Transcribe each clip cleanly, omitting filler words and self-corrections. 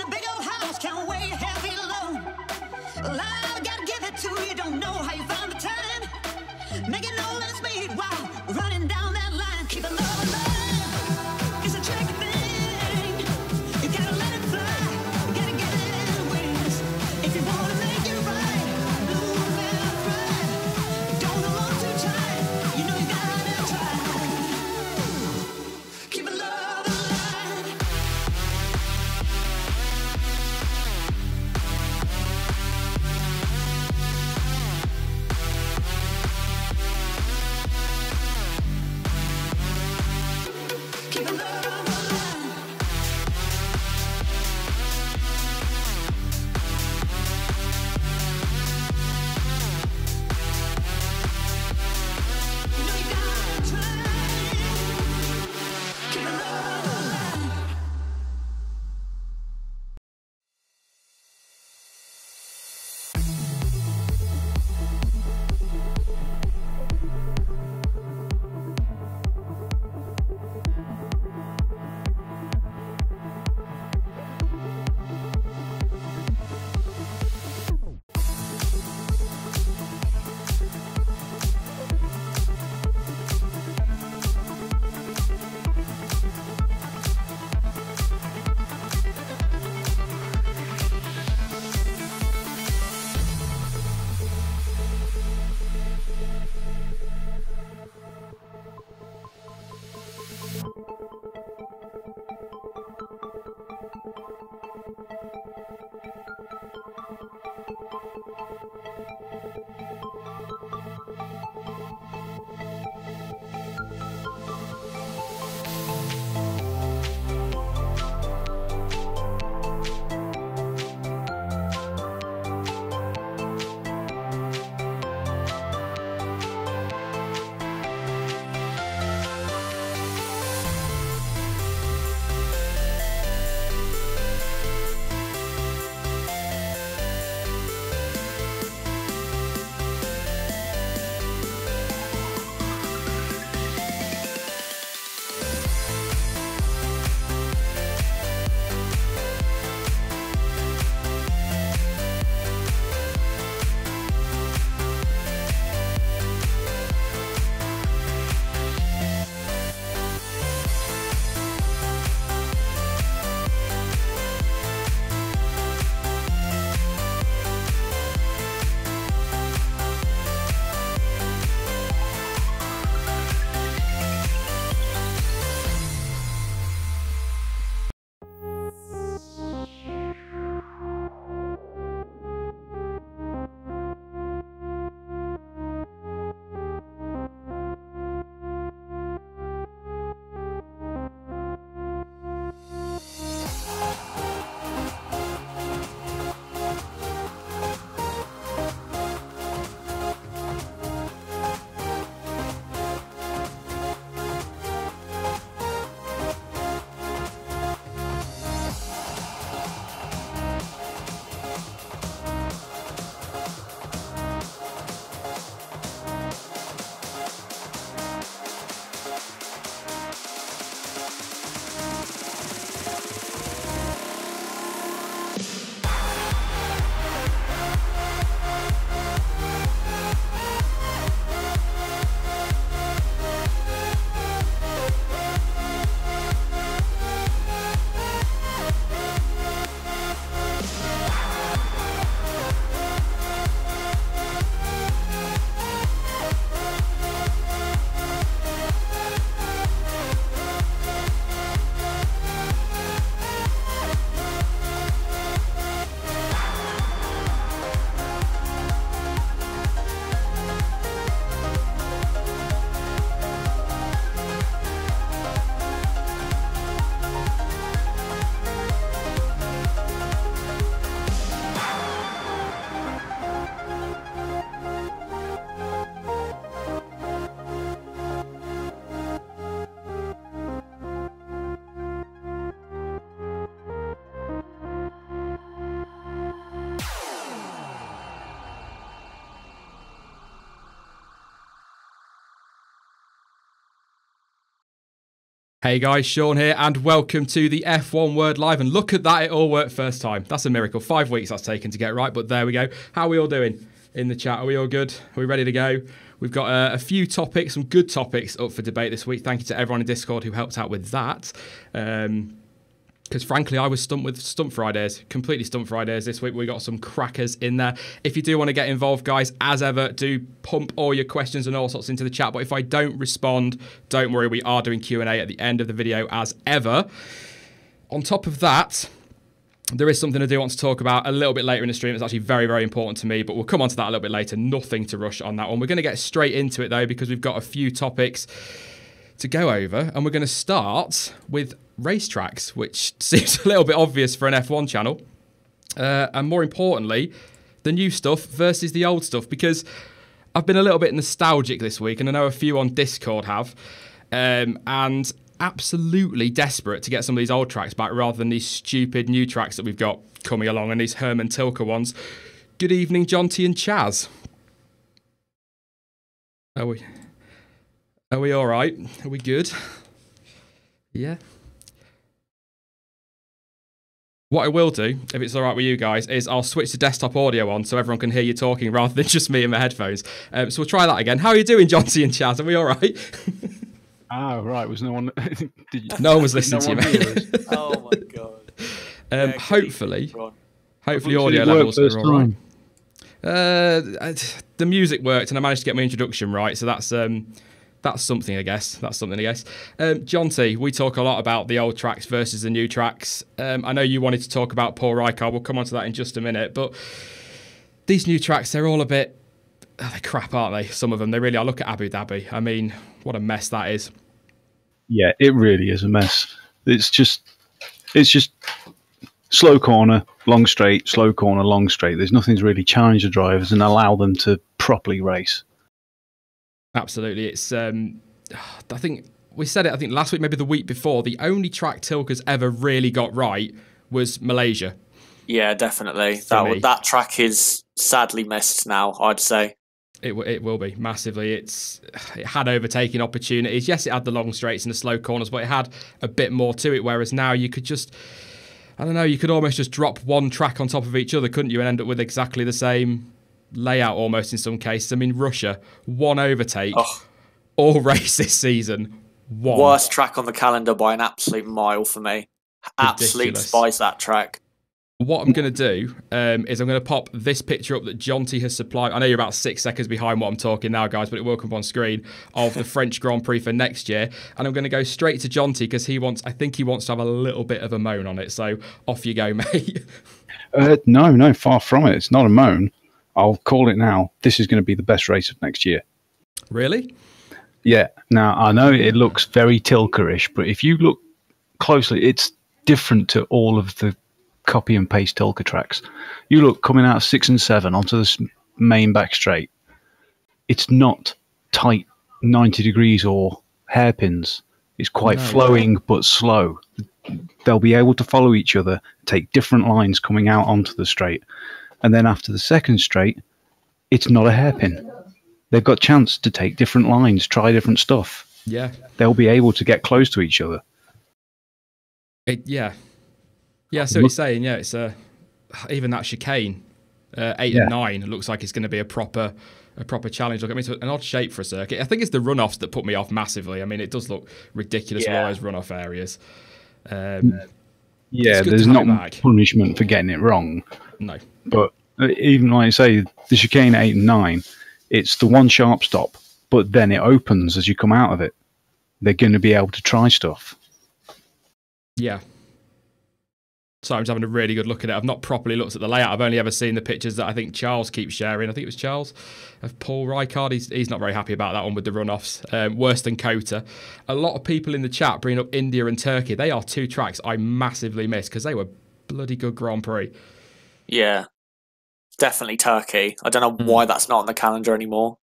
a big old house, can't weigh a heavy load. Well, I gotta give it to you, don't know how you found the time. Making all ends meet while running down that line. Keep it love alive, it's a tricky thing. You gotta let it fly, you gotta get it wings. If you wanna make it right, lose that pride. Don't hold on too tight, you know you gotta try. Keep it love alive. Keep it love alive. You know you gotta try. Keep it love alive. Hey guys, Sean here, and welcome to the F1 Word Live. And look at that, it all worked first time. That's a miracle. 5 weeks that's taken to get right, but there we go. How are we all doing in the chat? Are we all good? Are we ready to go? We've got a few topics, some good topics up for debate this week. Thank you to everyone in Discord who helped out with that. Because frankly, I was stumped with Stump Fridays, completely Stump Fridays this week. We got some crackers in there. If you do want to get involved, guys, as ever, do pump all your questions and all sorts into the chat. But if I don't respond, don't worry, we are doing Q&A at the end of the video as ever. On top of that, there is something I do want to talk about a little bit later in the stream. It's actually very, very important to me, but we'll come on to that a little bit later. Nothing to rush on that one. We're going to get straight into it, though, because we've got a few topics to go over, and we're going to start with racetracks, which seems a little bit obvious for an F1 channel, and more importantly, the new stuff versus the old stuff, because I've been a little bit nostalgic this week, and I know a few on Discord have, and absolutely desperate to get some of these old tracks back rather than these stupid new tracks that we've got coming along, and these Herman Tilke ones. Good evening, Jonty and Chaz. Are we all right? Are we good? Yeah. What I will do, if it's all right with you guys, is I'll switch the desktop audio on so everyone can hear you talking rather than just me and my headphones. So we'll try that again. How are you doing, Jonty and Chaz? Are we all right? Right. Was no one? No one was listening to you, mate. Oh my god. Hopefully audio levels are all right. The music worked, and I managed to get my introduction right, so that's something, I guess. Jonty, we talk a lot about the old tracks versus the new tracks. I know you wanted to talk about Paul Ricard. We'll come on to that in just a minute. But these new tracks, they're all a bit... they're crap, aren't they? Some of them. They really are. Look at Abu Dhabi. I mean, what a mess that is. Yeah, it really is a mess. It's just slow corner, long straight, slow corner, long straight. There's nothing to really challenge the drivers and allow them to properly race. Absolutely. It's I think we said it, I think last week, maybe the week before, the only track Tilke's ever really got right was Malaysia. Yeah, definitely. That track is sadly missed now, I'd say. It will be massively. It had overtaking opportunities. Yes, it had the long straights and the slow corners, but it had a bit more to it, whereas now you could just, I don't know, you could almost just drop one track on top of each other, couldn't you, and end up with exactly the same layout almost in some cases. I mean, Russia, one overtake, all race this season. One. Worst track on the calendar by an absolute mile for me. Absolutely despise that track. What I'm going to do is I'm going to pop this picture up that Jonty has supplied. I know you're about 6 seconds behind what I'm talking now, guys, but it will come up on screen, of the French Grand Prix for next year. And I'm going to go straight to Jonty because I think he wants to have a little bit of a moan on it. So off you go, mate. No, far from it. It's not a moan. I'll call it now. This is going to be the best race of next year. Really? Yeah. Now, I know it looks very Tilke-ish, but if you look closely, it's different to all of the copy and paste Tilke tracks. You look coming out of 6 and 7 onto this main back straight. It's not tight 90 degrees or hairpins. It's quite flowing but slow. They'll be able to follow each other, take different lines coming out onto the straight. And then after the second straight, it's not a hairpin. They've got chance to take different lines, try different stuff. Yeah. They'll be able to get close to each other. Yeah, I see what you're saying. Yeah, it's even that chicane, 8 and 9, looks like it's going to be a proper challenge. Look, I mean, it's an odd shape for a circuit. I think it's the runoffs that put me off massively. I mean, it does look ridiculous with all those runoff areas. There's not punishment for getting it wrong. No. But even like I say, the chicane 8 and 9, it's the one sharp stop, but then it opens as you come out of it. They're going to be able to try stuff. Yeah. So I'm just having a really good look at it. I've not properly looked at the layout. I've only ever seen the pictures that I think Charles keeps sharing. I think it was Charles of Paul Ricard. He's not very happy about that one with the runoffs. Worse than Kota. A lot of people in the chat bring up India and Turkey. They are 2 tracks I massively miss because they were bloody good Grand Prix. Yeah, definitely Turkey. I don't know why that's not on the calendar anymore.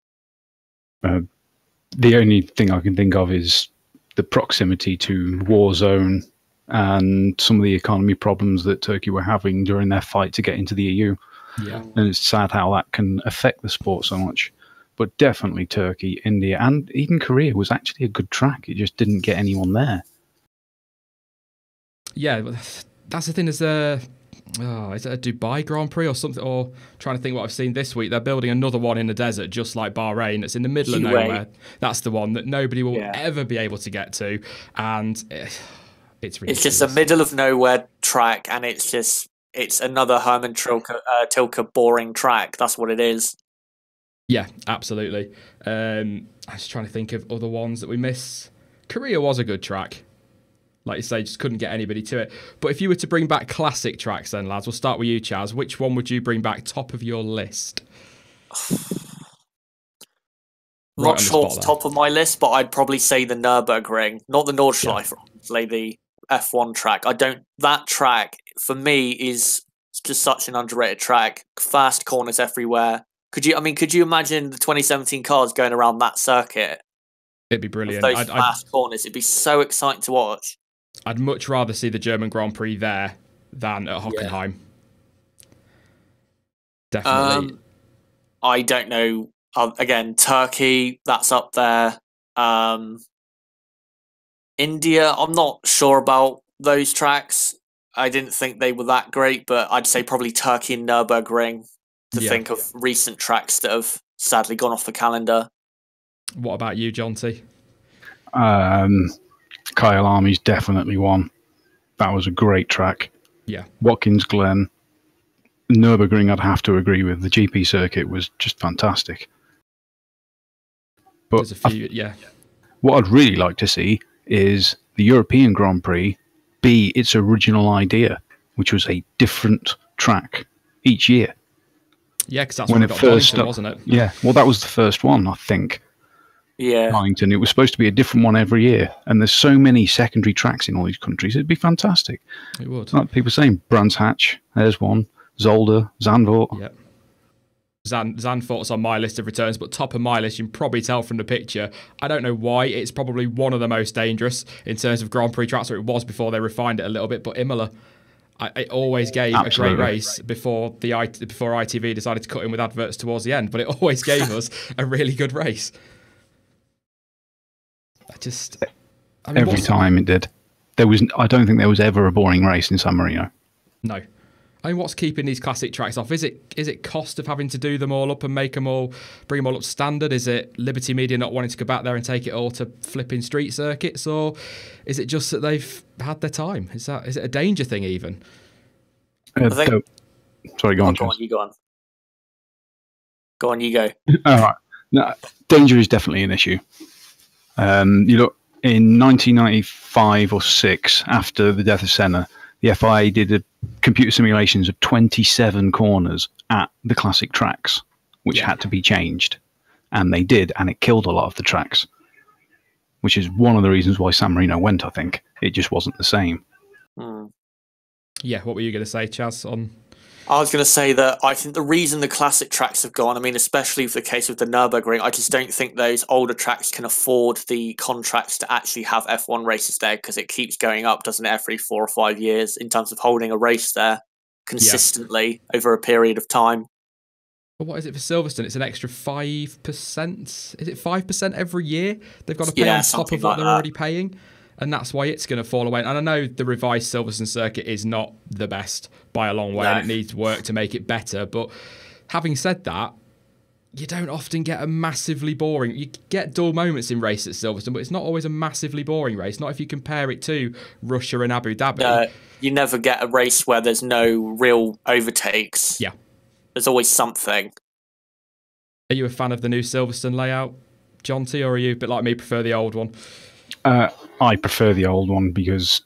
The only thing I can think of is the proximity to war zone and some of the economy problems that Turkey were having during their fight to get into the EU. Yeah. And it's sad how that can affect the sport so much. But definitely Turkey, India, and even Korea was actually a good track. It just didn't get anyone there. Yeah, that's the thing. Is it a Dubai Grand Prix or something? Or trying to think what I've seen this week. They're building another one in the desert, just like Bahrain. It's in the middle of nowhere. That's the one that nobody will ever be able to get to, and it's ridiculous. It's just a middle of nowhere track, and it's another Herman Tilke boring track. That's what it is. Yeah, absolutely. I was trying to think of other ones that we miss. Korea was a good track. Like you say, just couldn't get anybody to it. But if you were to bring back classic tracks then, lads, we'll start with you, Chaz. Which one would you bring back top of your list? Not sure off the top of my list, but I'd probably say the Nürburgring. Not the Nordschleife, obviously, the F1 track. That track, for me, is just such an underrated track. Fast corners everywhere. Could you imagine the 2017 cars going around that circuit? It'd be brilliant. Those fast corners. It'd be so exciting to watch. I'd much rather see the German Grand Prix there than at Hockenheim. Definitely. I don't know. Again, Turkey, that's up there. India, I'm not sure about those tracks. I didn't think they were that great, but I'd say probably Turkey and Nürburgring to think of recent tracks that have sadly gone off the calendar. What about you, John T? Kyle Army's definitely one. That was a great track. Yeah. Watkins Glen. Nürburgring, I'd have to agree with. The GP circuit was just fantastic. But there's a few, what I'd really like to see is the European Grand Prix be its original idea, which was a different track each year. Yeah, because that's when it first started, wasn't it? Yeah, well, that was the first one, I think. Yeah. Darlington. It was supposed to be a different one every year, and there's so many secondary tracks in all these countries. It'd be fantastic. It would. Like people saying, Brands Hatch, there's one. Zolder, Zandvoort. Yep. Zandvoort's on my list of returns, but top of my list, you can probably tell from the picture. I don't know why. It's probably one of the most dangerous in terms of Grand Prix tracks, or it was before they refined it a little bit, but Imola. It always gave a great race before ITV decided to cut in with adverts towards the end, but it always gave us a really good race. Every time it did. I don't think there was ever a boring race in San Marino. No. I mean, what's keeping these classic tracks off? Is it cost of having to do them all up and bring them all up to standard? Is it Liberty Media not wanting to go back there and take it all to flipping street circuits? Or is it just that they've had their time? Is it a danger thing even? Sorry, go on. Go on, you go on. Go on, you go. All right. No, danger is definitely an issue. You look, in 1995 or 6, after the death of Senna, the FIA did computer simulations of 27 corners at the classic tracks, which had to be changed. And they did, and it killed a lot of the tracks, which is one of the reasons why San Marino went, I think. It just wasn't the same. Yeah, what were you going to say, Chaz, on... I was going to say that I think the reason the classic tracks have gone, I mean, especially for the case of the Nürburgring, I just don't think those older tracks can afford the contracts to actually have F1 races there, because it keeps going up, doesn't it, every 4 or 5 years in terms of holding a race there consistently over a period of time. But what is it for Silverstone? It's an extra 5%? Is it 5% every year? They've got to pay on top of what they're already paying? And that's why it's going to fall away. And I know the revised Silverstone circuit is not the best by a long way, and it needs work to make it better. But having said that, you don't often get a massively boring... You get dull moments in race at Silverstone, but it's not always a massively boring race, not if you compare it to Russia and Abu Dhabi. You never get a race where there's no real overtakes. Yeah. There's always something. Are you a fan of the new Silverstone layout, John T, or are you a bit like me, prefer the old one? I prefer the old one because,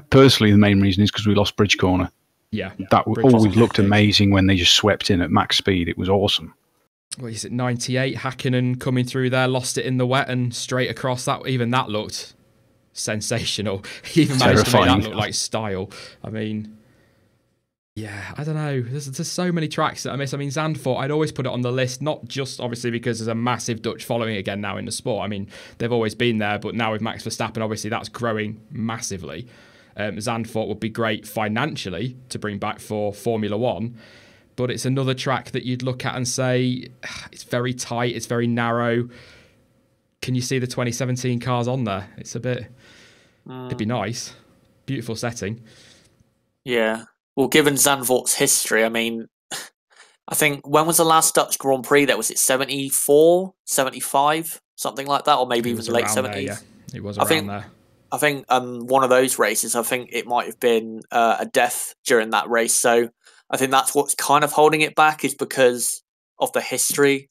personally, the main reason is because we lost Bridge Corner. Yeah. That always looked amazing when they just swept in at max speed. It was awesome. What is it, 98? Hakkinen coming through there, lost it in the wet and straight across. Even that looked sensational. He even managed to make that look like style. I mean... Yeah, I don't know. There's so many tracks that I miss. I mean, Zandvoort, I'd always put it on the list, not just obviously because there's a massive Dutch following again now in the sport. I mean, they've always been there, but now with Max Verstappen, obviously that's growing massively. Zandvoort would be great financially to bring back for Formula One, but it's another track that you'd look at and say, it's very tight, it's very narrow. Can you see the 2017 cars on there? It's a bit... It'd be nice. beautiful setting. Yeah. Well, given Zandvoort's history, I mean, I think when was the last Dutch Grand Prix there? Was it 74, 75, something like that? Or maybe even late 70s? Yeah, it was around there. I think one of those races, I think it might have been a death during that race. So I think that's what's kind of holding it back, is because of the history.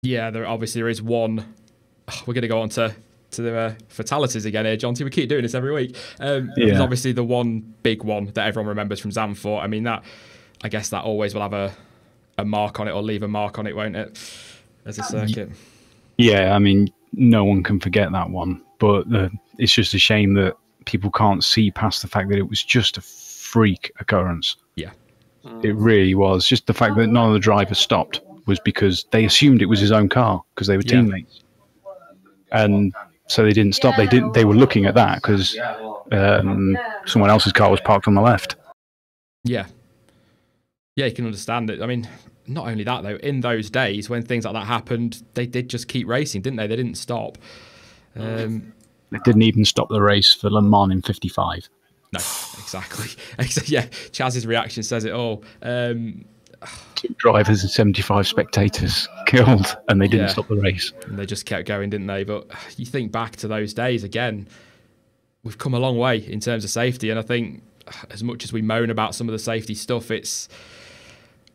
Yeah, there is one. We're going to go on to the fatalities again here, Jonty. We keep doing this every week. There's obviously the one big one that everyone remembers from Zandvoort. I mean, I guess that always will have a mark on it, or leave a mark on it, won't it, as a circuit? Yeah, I mean, no one can forget that one. But it's just a shame that people can't see past the fact that it was just a freak occurrence. Yeah. It really was. Just the fact that none of the drivers stopped was because they assumed it was his own car because they were teammates. And so they didn't stop. They were looking at that because someone else's car was parked on the left. Yeah. Yeah, you can understand it. I mean, not only that, though, in those days when things like that happened, they did just keep racing, didn't they? They didn't stop. They didn't even stop the race for Le Mans in 55. No, exactly. Yeah, Chaz's reaction says it all. 2 drivers and 75 spectators killed, and they didn't stop the race. And they just kept going, didn't they? But you think back to those days again, we've come a long way in terms of safety. And I think as much as we moan about some of the safety stuff,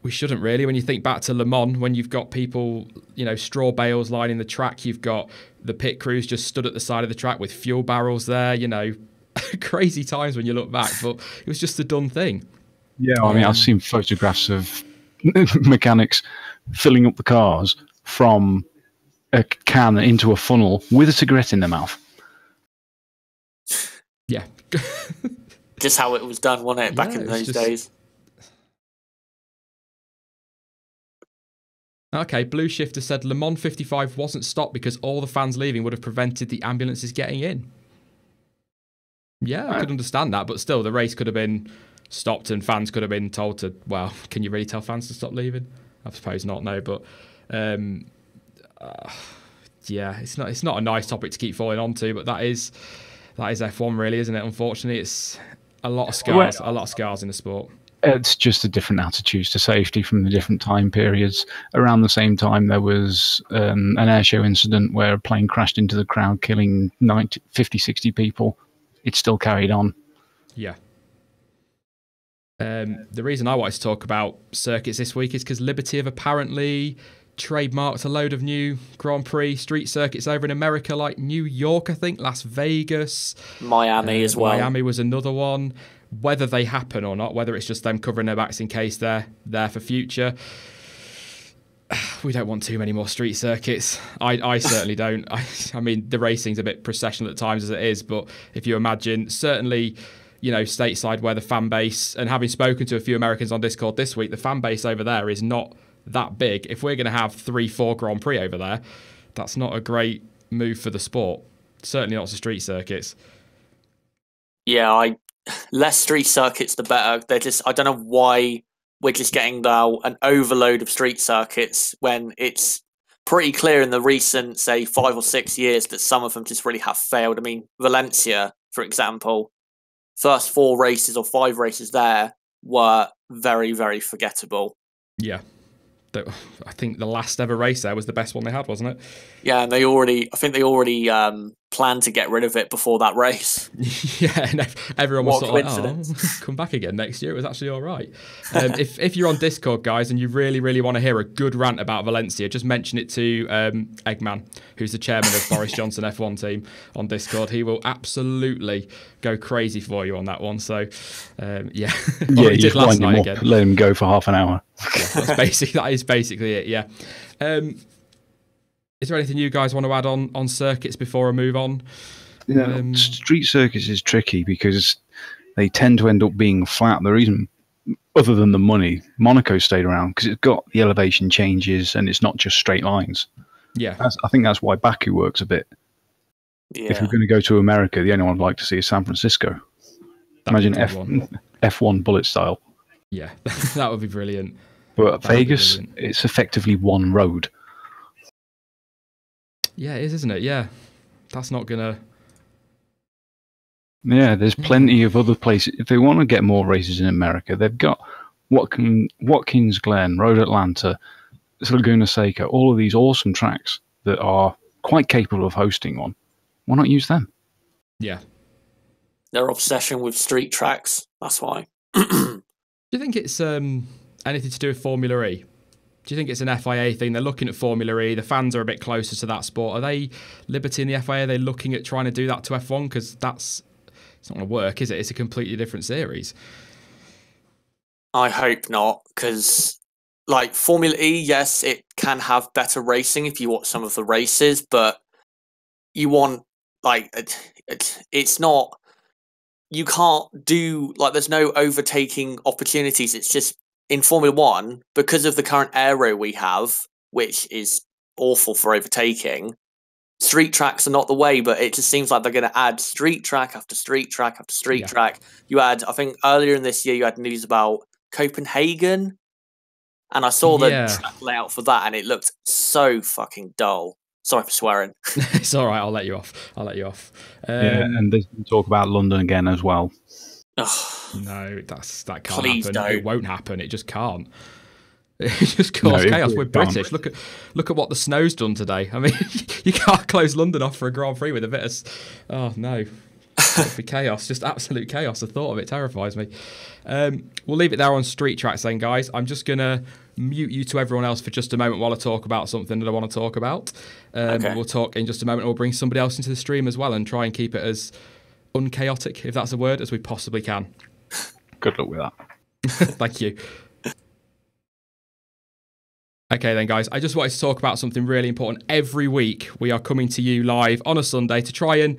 we shouldn't really. When you think back to Le Mans, when you've got people, straw bales lining the track, you've got the pit crews just stood at the side of the track with fuel barrels there, crazy times when you look back, but it was just a done thing. Yeah, I mean, I've seen photographs of mechanics filling up the cars from a can into a funnel with a cigarette in their mouth. Yeah. Just how it was done, wasn't it, back in those days? Okay, Blue Shifter said Le Mans 55 wasn't stopped because all the fans leaving would have prevented the ambulances getting in. Yeah, I could understand that, but still, the race could have been stopped and fans could have been told to, well, can you really tell fans to stop leaving? I suppose not, no, but yeah, it's not a nice topic to keep falling onto, but that is F1 really, isn't it? Unfortunately, it's a lot of scars in the sport. It's just a different attitudes to safety from the different time periods. Around the same time, there was an airshow incident where a plane crashed into the crowd, killing 50, 60 people. It still carried on. Yeah. The reason I wanted to talk about circuits this week is because Liberty have apparently trademarked a load of new Grand Prix street circuits over in America, like New York, I think, Las Vegas. Miami as well. Miami was another one. Whether they happen or not, whether it's just them covering their backs in case they're there for future, we don't want too many more street circuits. I certainly don't. I mean, the racing's a bit processional at times as it is, but if you imagine, certainly, stateside where the fan base, and having spoken to a few Americans on Discord this week, the fan base over there is not that big. If we're going to have 3-4 Grand Prix over there, that's not a great move for the sport. Certainly not for street circuits. Yeah, less street circuits, the better. I don't know why we're just getting now an overload of street circuits when it's pretty clear in the recent, say, 5 or 6 years that some of them just really have failed. I mean, Valencia, for example, first 4 races or 5 races there were very, very forgettable. Yeah. I think the last ever race there was the best one they had, wasn't it? Yeah, and I think they already planned to get rid of it before that race. Yeah, and everyone was sort of like, come back again next year. It was actually all right. If you're on Discord, guys, and you really, really want to hear a good rant about Valencia, just mention it to Eggman, who's the chairman of Boris Johnson F1 team on Discord. He will absolutely go crazy for you on that one. So, yeah. Yeah, you just last night again. Let him go for half an hour. Yeah, that is basically it, yeah. Is there anything you guys want to add on circuits before I move on? Yeah, street circuits is tricky because they tend to end up being flat. The reason, other than the money, Monaco stayed around because it's got the elevation changes and it's not just straight lines. Yeah. I think that's why Baku works a bit. Yeah. If you're going to go to America, the only one I'd like to see is San Francisco. Imagine F1 bullet style. Yeah, that would be brilliant. But Vegas, it's effectively one road. Yeah, it is, isn't it? Yeah. That's not going to... Yeah, there's plenty of other places. If they want to get more races in America, they've got Watkins Glen, Road Atlanta, Laguna Seca, all of these awesome tracks that are quite capable of hosting one. Why not use them? Yeah. Their obsession with street tracks, that's why. Do you think it's anything to do with Formula E? Do you think it's an FIA thing? They're looking at Formula E. The fans are a bit closer to that sport. Are they, Liberty and the FIA, are they looking at trying to do that to F1? Because it's not going to work, is it? It's a completely different series. I hope not, because like Formula E, yes, it can have better racing if you watch some of the races, but you want it's not. You can't do there's no overtaking opportunities. It's just in Formula One, because of the current aero we have, which is awful for overtaking. Street tracks are not the way, but it just seems like they're going to add street track after street track after street track. You had, I think earlier in this year, you had news about Copenhagen, and I saw the track layout for that, and it looked so fucking dull. Sorry for swearing. It's all right. I'll let you off. And there's been talk about London again as well. No, that can't Please happen. don't. It won't happen. It just can't. It just causes chaos. We're British. Look at what the snow's done today. I mean, you can't close London off for a Grand Prix with a bit of... Oh, no. It'd be chaos. Just absolute chaos. The thought of it terrifies me. We'll leave it there on street tracks then, guys. I'm just going to mute you to everyone else for just a moment while I talk about something that I want to talk about. Okay. We'll talk in just a moment. We'll bring somebody else into the stream as well and try and keep it as unchaotic, if that's a word, as we possibly can. Good luck with that. Thank you. Okay then, guys, I just wanted to talk about something really important. Every week we are coming to you live on a Sunday to try and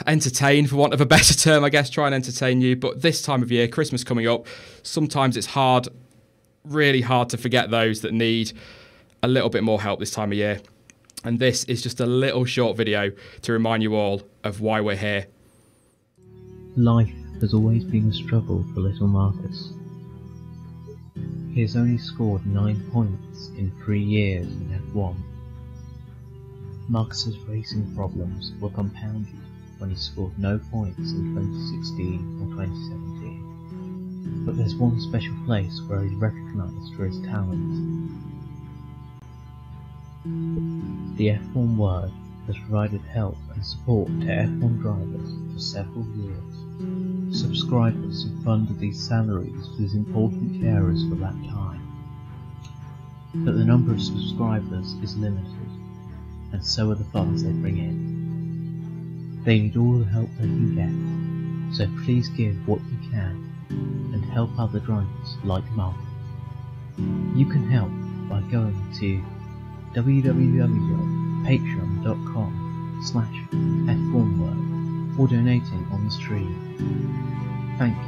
entertain, for want of a better term, I guess, try and entertain you. But this time of year, Christmas coming up, sometimes it's hard, really hard to forget those that need a little bit more help this time of year. And this is just a little short video to remind you all of why we're here. Life has always been a struggle for little Marcus. He has only scored 9 points in 3 years in F1. Marcus's racing problems were compounded when he scored no points in 2016 or 2017. But there's one special place where he's recognised for his talent. The F1 Word has provided help and support to F1 drivers for several years. Subscribers have funded these salaries for these important carers for that time. But the number of subscribers is limited, and so are the funds they bring in. They need all the help they can get, so please give what you can and help other drivers like Mark. You can help by going to www.patreon.com/F1Word or donating on the stream. Thank you.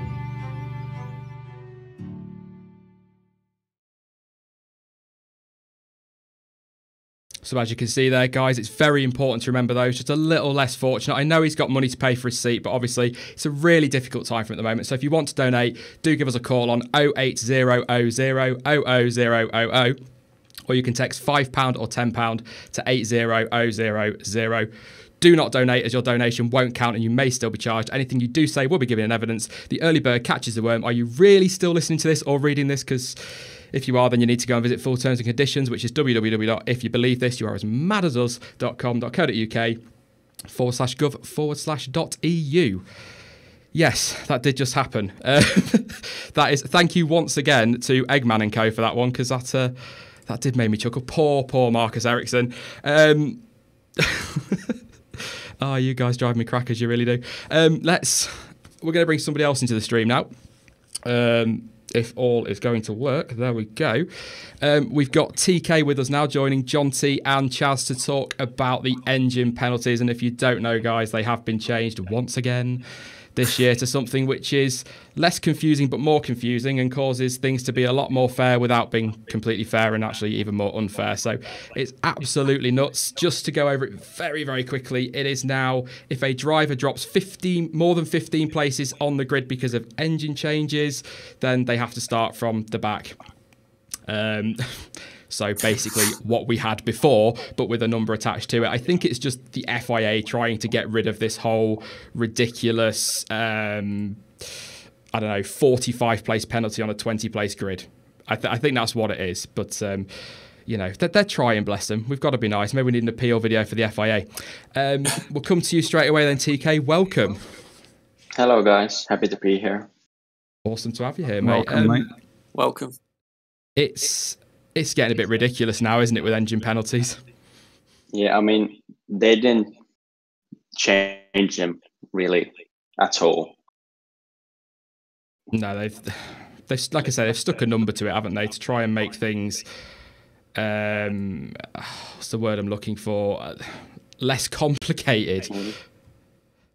So as you can see there, guys, it's very important to remember those. Just a little less fortunate. I know he's got money to pay for his seat, but obviously it's a really difficult time for him at the moment. So if you want to donate, do give us a call on 08000 00000, or you can text £5 or £10 to 80000. Do not donate, as your donation won't count and you may still be charged. Anything you do say will be given in evidence. The early bird catches the worm. Are you really still listening to this or reading this? Because if you are, then you need to go and visit full terms and conditions, which is www.ifyoubelievethis.com.co.uk/gov/.eu. Yes, that did just happen. That is, thank you once again to Eggman & Co for that one, because that did make me chuckle. Poor Marcus Ericsson. Oh, you guys drive me crackers, you really do. We're going to bring somebody else into the stream now. If all is going to work, there we go. We've got TK with us now, joining John T and Chaz to talk about the engine penalties. And if you don't know, guys, they have been changed once again this year to something which is less confusing but more confusing and causes things to be a lot more fair without being completely fair and actually even more unfair. So it's absolutely nuts. Just to go over it very, very quickly, it is now, if a driver drops more than 15 places on the grid because of engine changes, then they have to start from the back. So basically what we had before, but with a number attached to it. I think it's just the FIA trying to get rid of this whole ridiculous, I don't know, 45 place penalty on a 20 place grid. I think that's what it is. But, you know, they're trying, bless them. We've got to be nice. Maybe we need an appeal video for the FIA. We'll come to you straight away then, TK. Welcome. Hello, guys. Happy to be here. Awesome to have you here, mate. Welcome, mate. Welcome. It's getting a bit ridiculous now, isn't it, with engine penalties? Yeah, I mean, they didn't change them really at all. No, they've like I said, they've stuck a number to it, haven't they, to try and make things what's the word I'm looking for? Less complicated.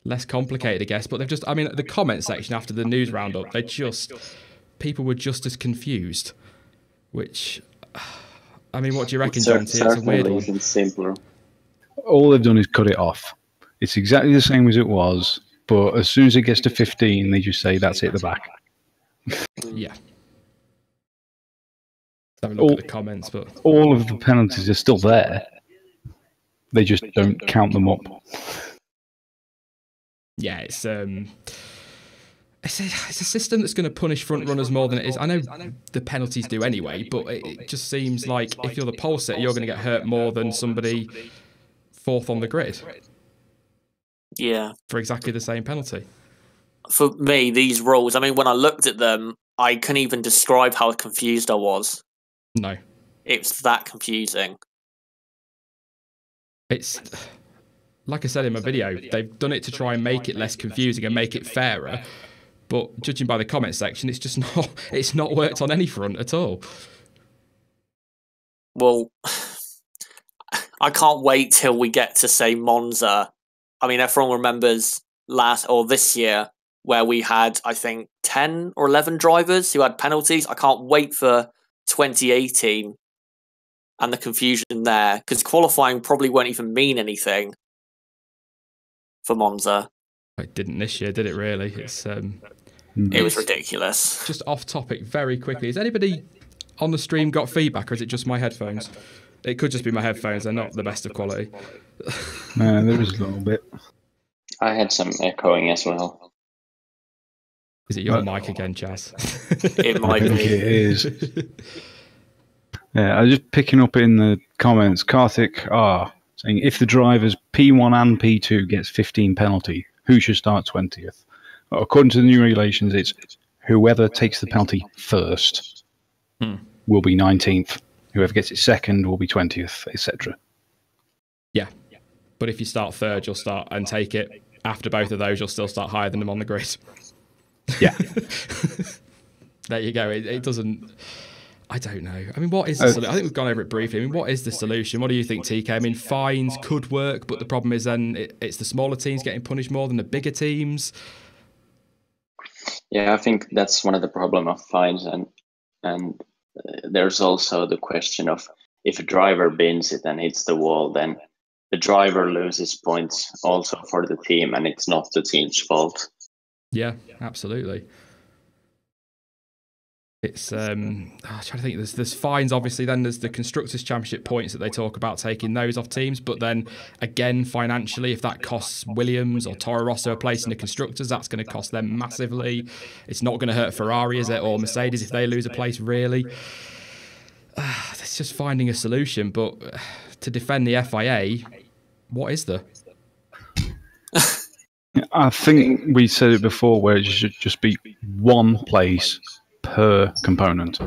Less complicated, I guess. But they've just, I mean, the comment section after the news roundup, people were just as confused. Which, I mean, what do you reckon, John? It's a weird one. Simpler. All they've done is cut it off. It's exactly the same as it was, but as soon as it gets to 15, they just say that's it at the back. Yeah. Have a look at the comments, but all of the penalties are still there. They just don't count them up. Yeah, it's a system that's going to punish front runners more than it is. I know the penalties do anyway, but it just seems like if you're the pole sitter, you're going to get hurt more than somebody fourth on the grid. Yeah. For exactly the same penalty. For me, these rules, I mean, when I looked at them, I couldn't even describe how confused I was. No. It's that confusing. It's, like I said in my video, they've done it to try and make it less confusing and make it fairer. But judging by the comment section, it's not worked on any front at all. Well, I can't wait till we get to, say, Monza. I mean, everyone remembers this year where we had, I think, 10 or 11 drivers who had penalties. I can't wait for 2018 and the confusion there, because qualifying probably won't even mean anything for Monza. It didn't this year, did it really? It was ridiculous. Just off topic very quickly. Has anybody on the stream got feedback, or is it just my headphones? It could just be my headphones. They're not the best of quality. No, there was a little bit. I had some echoing as well. Is it your mic again, Chaz? It might be. It is. Yeah, I was just picking up in the comments. Karthik saying if the drivers P1 and P2 gets 15 penalty, who should start 20th? Well, according to the new regulations, it's whoever takes the penalty first will be 19th. Whoever gets it second will be 20th, etc. Yeah. But if you start third, you'll start and take it. After both of those, you'll still start higher than them on the grid. Yeah. There you go. It doesn't... I don't know. I mean, what is the solution? I think we've gone over it briefly. I mean, what is the solution? What do you think, TK? I mean, fines could work, but the problem is then it's the smaller teams getting punished more than the bigger teams. Yeah, I think that's one of the problem of fines, and there's also the question of if a driver bends it and hits the wall, then the driver loses points also for the team, and it's not the team's fault. Yeah, absolutely. It's I'm trying to think. There's fines, obviously. Then there's the Constructors' Championship points that they talk about taking those off teams. But then again, financially, if that costs Williams or Toro Rosso a place in the Constructors, that's going to cost them massively. It's not going to hurt Ferrari, is it, or Mercedes if they lose a place, really? It's just finding a solution. But to defend the FIA, what is there? I think we said it before, where it should just be one place per component,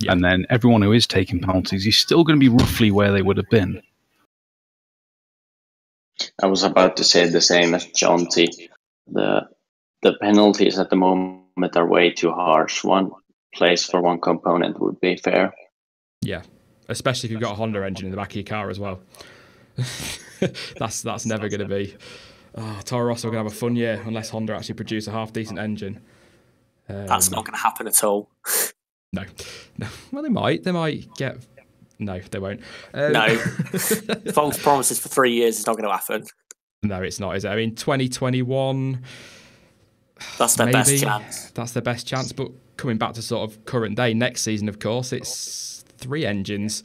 and then everyone who is taking penalties is still going to be roughly where they would have been. I was about to say the same as John T. The penalties at the moment are way too harsh. One place for one component would be fair. Yeah, especially if you've got a Honda engine in the back of your car as well. That's never going to be. Toro Rosso are going to have a fun year unless Honda actually produce a half decent engine. That's not going to happen at all. No. Well, they might. They might get. No, they won't. No. False promises for 3 years is not going to happen. No, it's not, is it? I mean, 2021. That's their best chance. That's their best chance. But coming back to sort of current day, next season, of course, it's 3 engines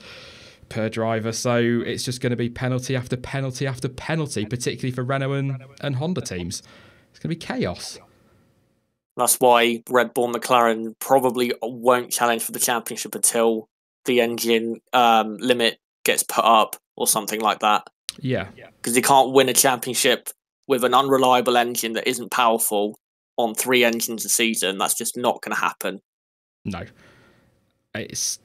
per driver. So it's just going to be penalty after penalty after penalty, particularly for Renault and Honda teams. It's going to be chaos. That's why Red Bull and McLaren probably won't challenge for the championship until the engine limit gets put up or something like that. Yeah. Because you can't win a championship with an unreliable engine that isn't powerful on 3 engines a season. That's just not going to happen. No. It's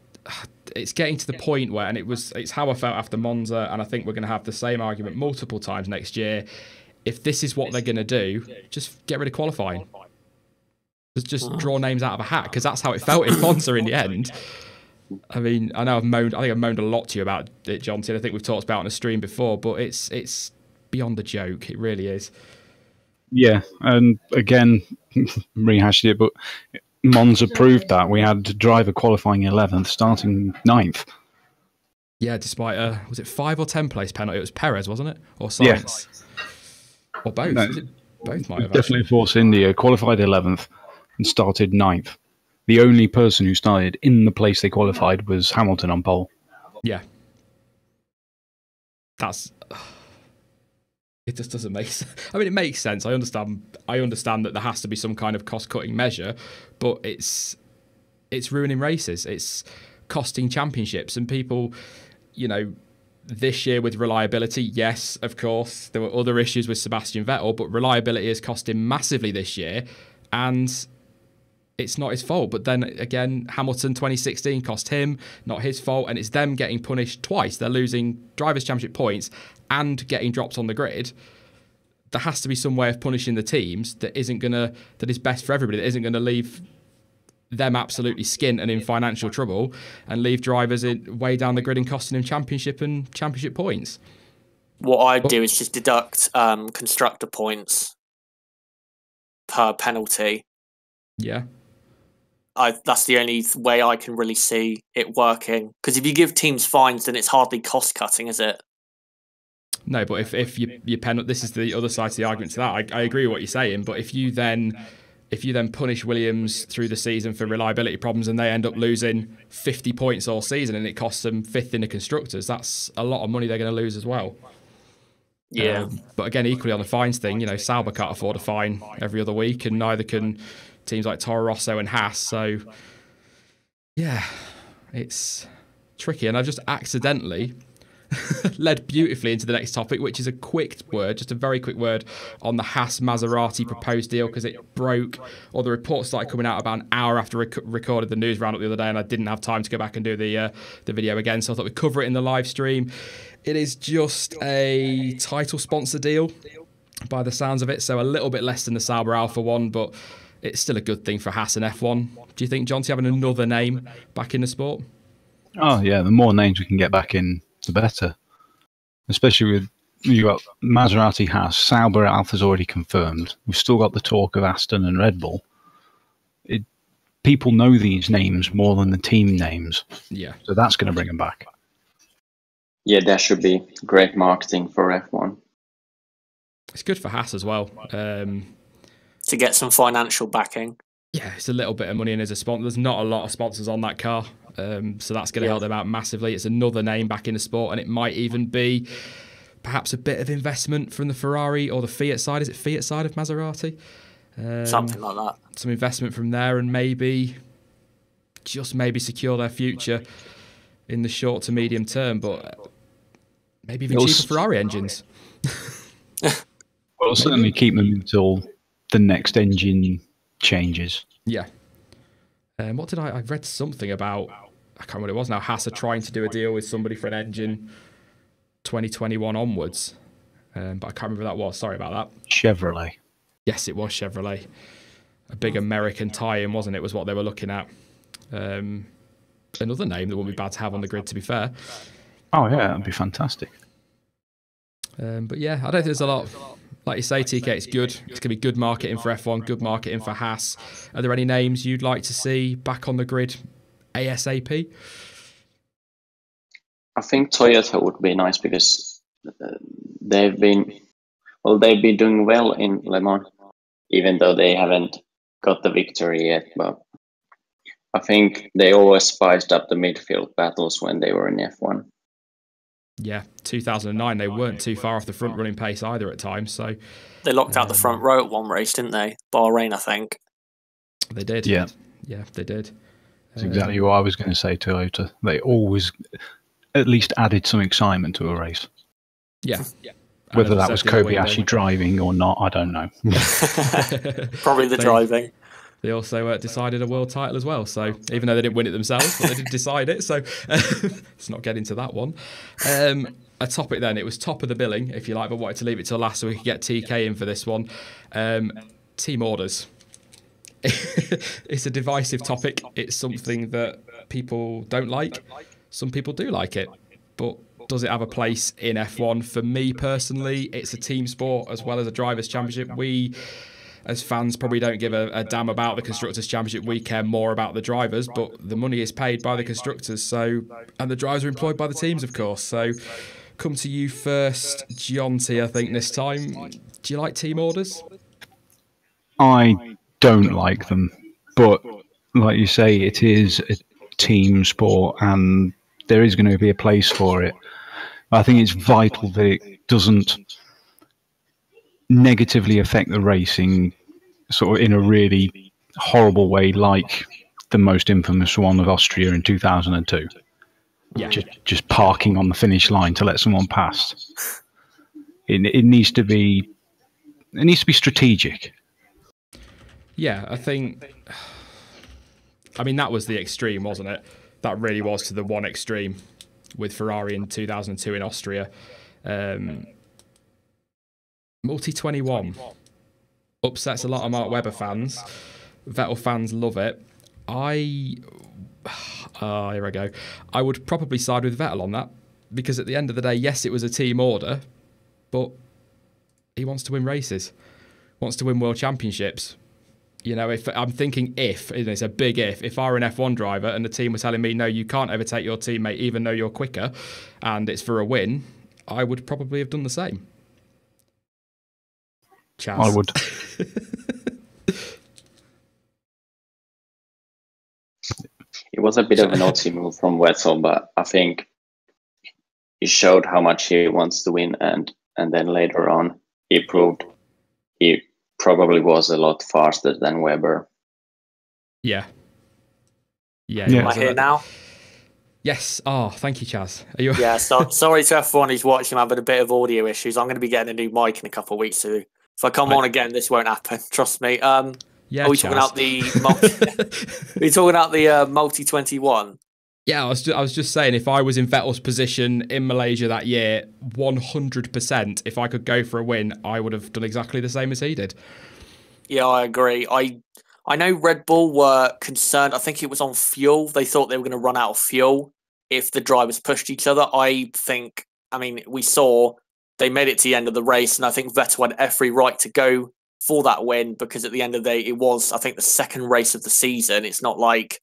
getting to the point where, and it's how I felt after Monza, and I think we're going to have the same argument multiple times next year. If this is what they're going to do, just get rid of qualifying. Just draw names out of a hat, because that's how it felt in Monza in the end. I mean, I know I've moaned a lot to you about it, Jonty. I think we've talked about it on a stream before, but it's beyond a joke. It really is. Yeah, and again, rehashed it, but Monza proved that. We had a driver qualifying 11th, starting 9th. Yeah, despite was it 5 or 10 place penalty? It was Perez, wasn't it, or Sainz, or both? No, both might have. Definitely Force India qualified 11th and started 9th. The only person who started in the place they qualified was Hamilton on pole. Yeah. It just doesn't make sense. I mean, it makes sense. I understand that there has to be some kind of cost-cutting measure, but it's ruining races. It's costing championships. And people, this year with reliability, yes, of course, there were other issues with Sebastian Vettel, but reliability has cost him massively this year. And it's not his fault. But then again, Hamilton 2016 cost him, not his fault, and it's them getting punished twice. They're losing Drivers' Championship points and getting dropped on the grid. There has to be some way of punishing the teams that is best for everybody, that isn't going to leave them absolutely skint and in financial trouble and leave drivers way down the grid and costing them championship points. What I'd do is just deduct constructor points per penalty. Yeah. That's the only way I can really see it working. Because if you give teams fines, then it's hardly cost cutting, is it? No, but if you penalty, this is the other side to the argument to that. I agree with what you're saying, but if you then punish Williams through the season for reliability problems and they end up losing 50 points all season and it costs them 5th in the constructors, that's a lot of money they're going to lose as well. Yeah. But again, equally on the fines thing, Sauber can't afford a fine every other week, and neither can teams like Toro Rosso and Haas. So, yeah, it's tricky. And I've just accidentally led beautifully into the next topic, which is a very quick word on the Haas Maserati proposed deal, because it broke, or the reports started coming out about an hour after recorded the news roundup the other day, and I didn't have time to go back and do the video again, so I thought we'd cover it in the live stream. It is just a title sponsor deal by the sounds of it, so a little bit less than the Sauber Alpha one, but it's still a good thing for Haas and F1. Do you think, Jonty, having another name back in the sport? Oh, yeah, the more names we can get back in, the better. Especially with, you got Maserati, Haas, Sauber Alpha's already confirmed. We've still got the talk of Aston and Red Bull. People know these names more than the team names. Yeah. So that's going to bring them back. Yeah, that should be great marketing for F1. It's good for Haas as well. To get some financial backing. Yeah, it's a little bit of money in as a sponsor. There's not a lot of sponsors on that car, so that's going to help them out massively. It's another name back in the sport, and it might even be perhaps a bit of investment from the Ferrari or the Fiat side. Is it Fiat side of Maserati? Something like that. Some investment from there, and maybe secure their future in the short to medium term, but maybe even cheaper Ferrari engines. Well, certainly keep them until the next engine changes. Yeah. What did I read something about, I can't remember what it was now, Haas are trying to do a deal with somebody for an engine 2021 onwards. But I can't remember who that was. Sorry about that. Chevrolet. Yes, it was Chevrolet. A big American tie-in, wasn't it, was what they were looking at. Another name that wouldn't be bad to have on the grid, to be fair. Oh, yeah, that'd be fantastic. But yeah, I don't think there's a lot. Like you say, TK, it's good. It's going to be good marketing for F1, good marketing for Haas. Are there any names you'd like to see back on the grid ASAP? I think Toyota would be nice, because they've been doing well in Le Mans, even though they haven't got the victory yet. But I think they always spiced up the midfield battles when they were in F1. Yeah, 2009, they weren't too far off the front running pace either at times. So they locked out the front row at one race, didn't they? Bahrain, I think. They did. Yeah. Yeah, they did. That's exactly what I was going to say, Toyota. They always at least added some excitement to a race. Yeah. Whether that was Kobayashi driving or not, I don't know. Probably the driving. They also decided a world title as well. So even though they didn't win it themselves, but they did decide it. So let's not get into that one. A topic then, it was top of the billing, if you like, but wanted to leave it till last so we could get TK in for this one. Team orders. It's a divisive topic. It's something that people don't like. Some people do like it. But does it have a place in F1? For me personally, it's a team sport as well as a drivers' championship. We, as fans, probably don't give a damn about the Constructors' Championship. We care more about the drivers, but the money is paid by the constructors, and the drivers are employed by the teams, of course. So come to you first, Jonty, I think, this time. Do you like team orders? I don't like them, but like you say, it is a team sport and there is going to be a place for it. I think it's vital that it doesn't negatively affect the racing sort of in a really horrible way, like the most infamous one of Austria in 2002. Yeah. Just parking on the finish line to let someone pass. It needs to be strategic. Yeah, I mean, that was the extreme, wasn't it? That really was to the one extreme with Ferrari in 2002 in Austria. Multi-21 upsets a lot of Mark Webber fans. Vettel fans love it. Here I go. I would probably side with Vettel on that because at the end of the day, yes, it was a team order, but he wants to win races, wants to win world championships. You know, if I'm thinking it's a big if I were an F1 driver and the team were telling me, no, you can't overtake your teammate even though you're quicker and it's for a win, I would probably have done the same. Chaz. I would. It was a bit of a naughty move from Wetzel, but I think he showed how much he wants to win, and then later on he proved he probably was a lot faster than Webber. Yeah. Am I here now? Yes. Oh, thank you, Chaz. Are you? Yeah. Sorry to everyone who's watching. I'm having a bit of audio issues. I'm going to be getting a new mic in a couple of weeks, so if I come on again, this won't happen. Trust me. Yeah. Are we talking about the multi-21? Yeah, I was just saying, if I was in Vettel's position in Malaysia that year, 100%, if I could go for a win, I would have done exactly the same as he did. Yeah, I agree. I know Red Bull were concerned. I think it was on fuel. They thought they were going to run out of fuel if the drivers pushed each other. We saw they made it to the end of the race, and I think Vettel had every right to go for that win because at the end of the day, it was, I think, the second race of the season. It's not like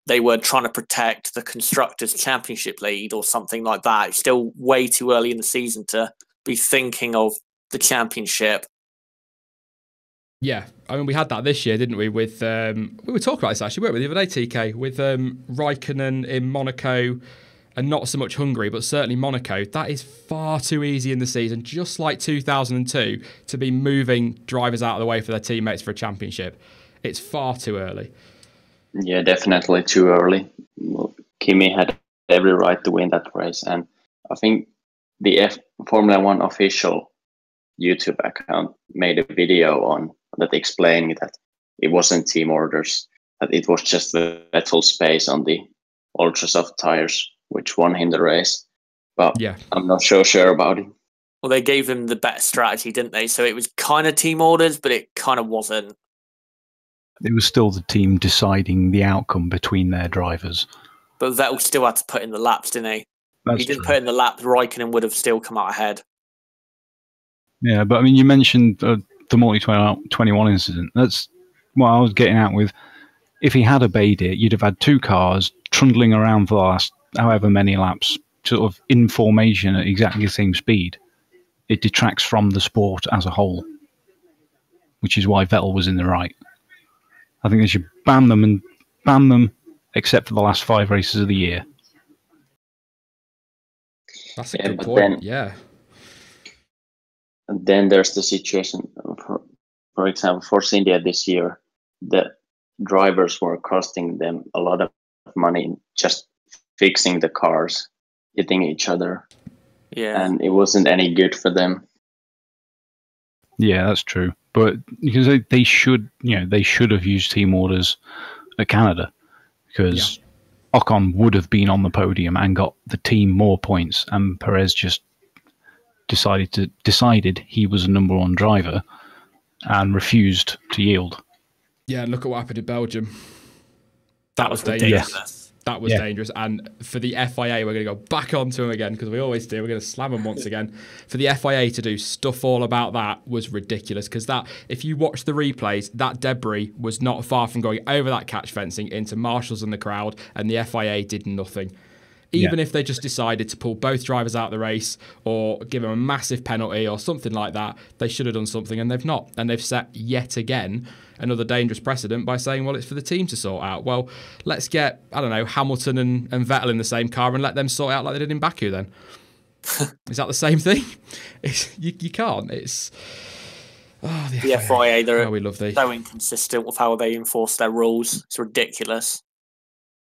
they were trying to protect the Constructors' Championship lead or something like that. It's still way too early in the season to be thinking of the championship. Yeah, I mean, we had that this year, didn't we? With we were talking about this actually, weren't we, the other day, TK, with Raikkonen in Monaco and not so much Hungary, but certainly Monaco. That is far too easy in the season, just like 2002, to be moving drivers out of the way for their teammates for a championship. It's far too early. Yeah, definitely too early. Kimi had every right to win that race, and I think the Formula One official YouTube account made a video on that explaining that it wasn't team orders, that it was just the Vettel space on the ultra soft tires which won him the race. But yeah, I'm not so sure about it. Well, they gave him the better strategy, didn't they? So it was kind of team orders, but it kind of wasn't. It was still the team deciding the outcome between their drivers. But Vettel still had to put in the laps, didn't he? That's he didn't true. put in the laps, Raikkonen would have still come out ahead. Yeah, but I mean, you mentioned the multi-21 incident. That's what I was getting at with. If he had obeyed it, you'd have had two cars trundling around for the last however many laps, sort of in formation at exactly the same speed. It detracts from the sport as a whole, which is why Vettel was in the right. I think they should ban them except for the last 5 races of the year. That's a good point. And then there's the situation, for example, Force India this year, the drivers were costing them a lot of money just fixing the cars, hitting each other. Yeah. And it wasn't any good for them. Yeah, that's true. But because they should have used team orders at Canada, because Ocon would have been on the podium and got the team more points, and Perez just decided he was a number 1 driver and refused to yield. Yeah, and look at what happened in Belgium. That was dangerous. ridiculous. That was dangerous. And for the FIA, we're going to go back onto them again, because we always do. We're going to slam them once again. For the FIA to do stuff all about that was ridiculous, because that, if you watch the replays, that debris was not far from going over that catch fencing into marshals and the crowd, and the FIA did nothing. Even if they just decided to pull both drivers out of the race or give them a massive penalty or something like that, they should have done something, and they've not. And they've set yet again another dangerous precedent by saying, well, it's for the team to sort out. Well, let's get, I don't know, Hamilton and Vettel in the same car and let them sort out like they did in Baku then. Is that the same thing? You can't. It's... Oh, the FIA, they're we love so inconsistent with how they enforce their rules. It's ridiculous.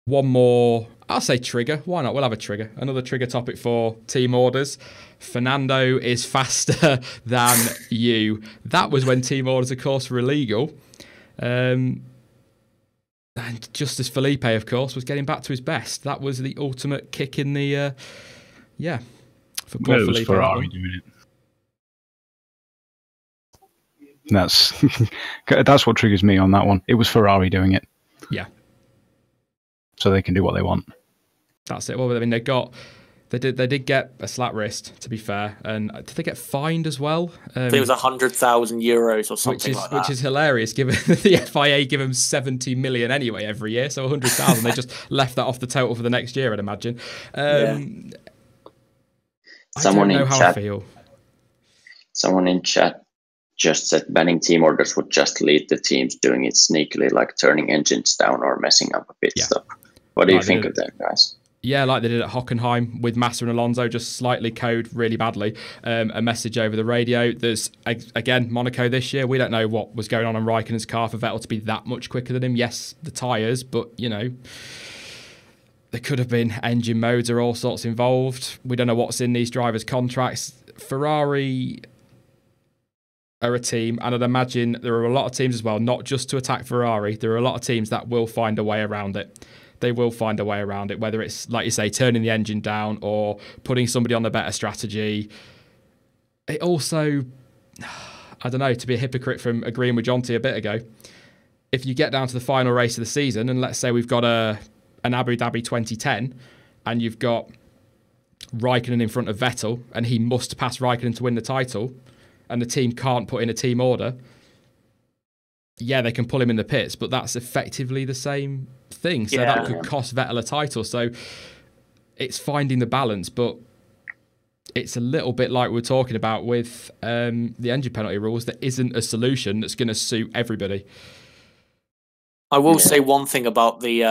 One more, I'll say trigger. Why not? We'll have a trigger. Another trigger topic for team orders. Fernando is faster than you. That was when team orders, of course, were illegal. And just as Felipe, of course, was getting back to his best. That was the ultimate kick in the, for poor it was Felipe. Ferrari doing it. That's what triggers me on that one. It was Ferrari doing it. Yeah. So they can do what they want. That's it. Well, I mean, they did get a slap wrist, to be fair, and did they get fined as well? I think it was 100,000 euros or something like that. Which is hilarious, given the FIA give them 70 million anyway every year, so 100,000. They just left that off the total for the next year, I'd imagine. I don't know how I feel. Someone in chat just said banning team orders would just lead to teams doing it sneakily, like turning engines down or messing up a pit stop. What do you think of that, guys? Yeah, like they did at Hockenheim with Massa and Alonso, just slightly code really badly. A message over the radio. There's, again, Monaco this year. We don't know what was going on Raikkonen's car for Vettel to be that much quicker than him. Yes, the tyres, but, you know, there could have been engine modes or all sorts involved. We don't know what's in these drivers' contracts. Ferrari are a team, and I'd imagine there are a lot of teams as well, not just to attack Ferrari. There are a lot of teams that will find a way around it. They will find a way around it, whether it's, like you say, turning the engine down or putting somebody on the better strategy. It also, I don't know, to be a hypocrite from agreeing with Jonty a bit ago, if you get down to the final race of the season, and let's say we've got an Abu Dhabi 2010, and you've got Raikkonen in front of Vettel, and he must pass Raikkonen to win the title, and the team can't put in a team order, yeah, they can pull him in the pits, but that's effectively the same thing. So that could cost Vettel a title. So it's finding the balance, but it's a little bit like we were talking about with the engine penalty rules. There isn't a solution that's going to suit everybody. I will say one thing about the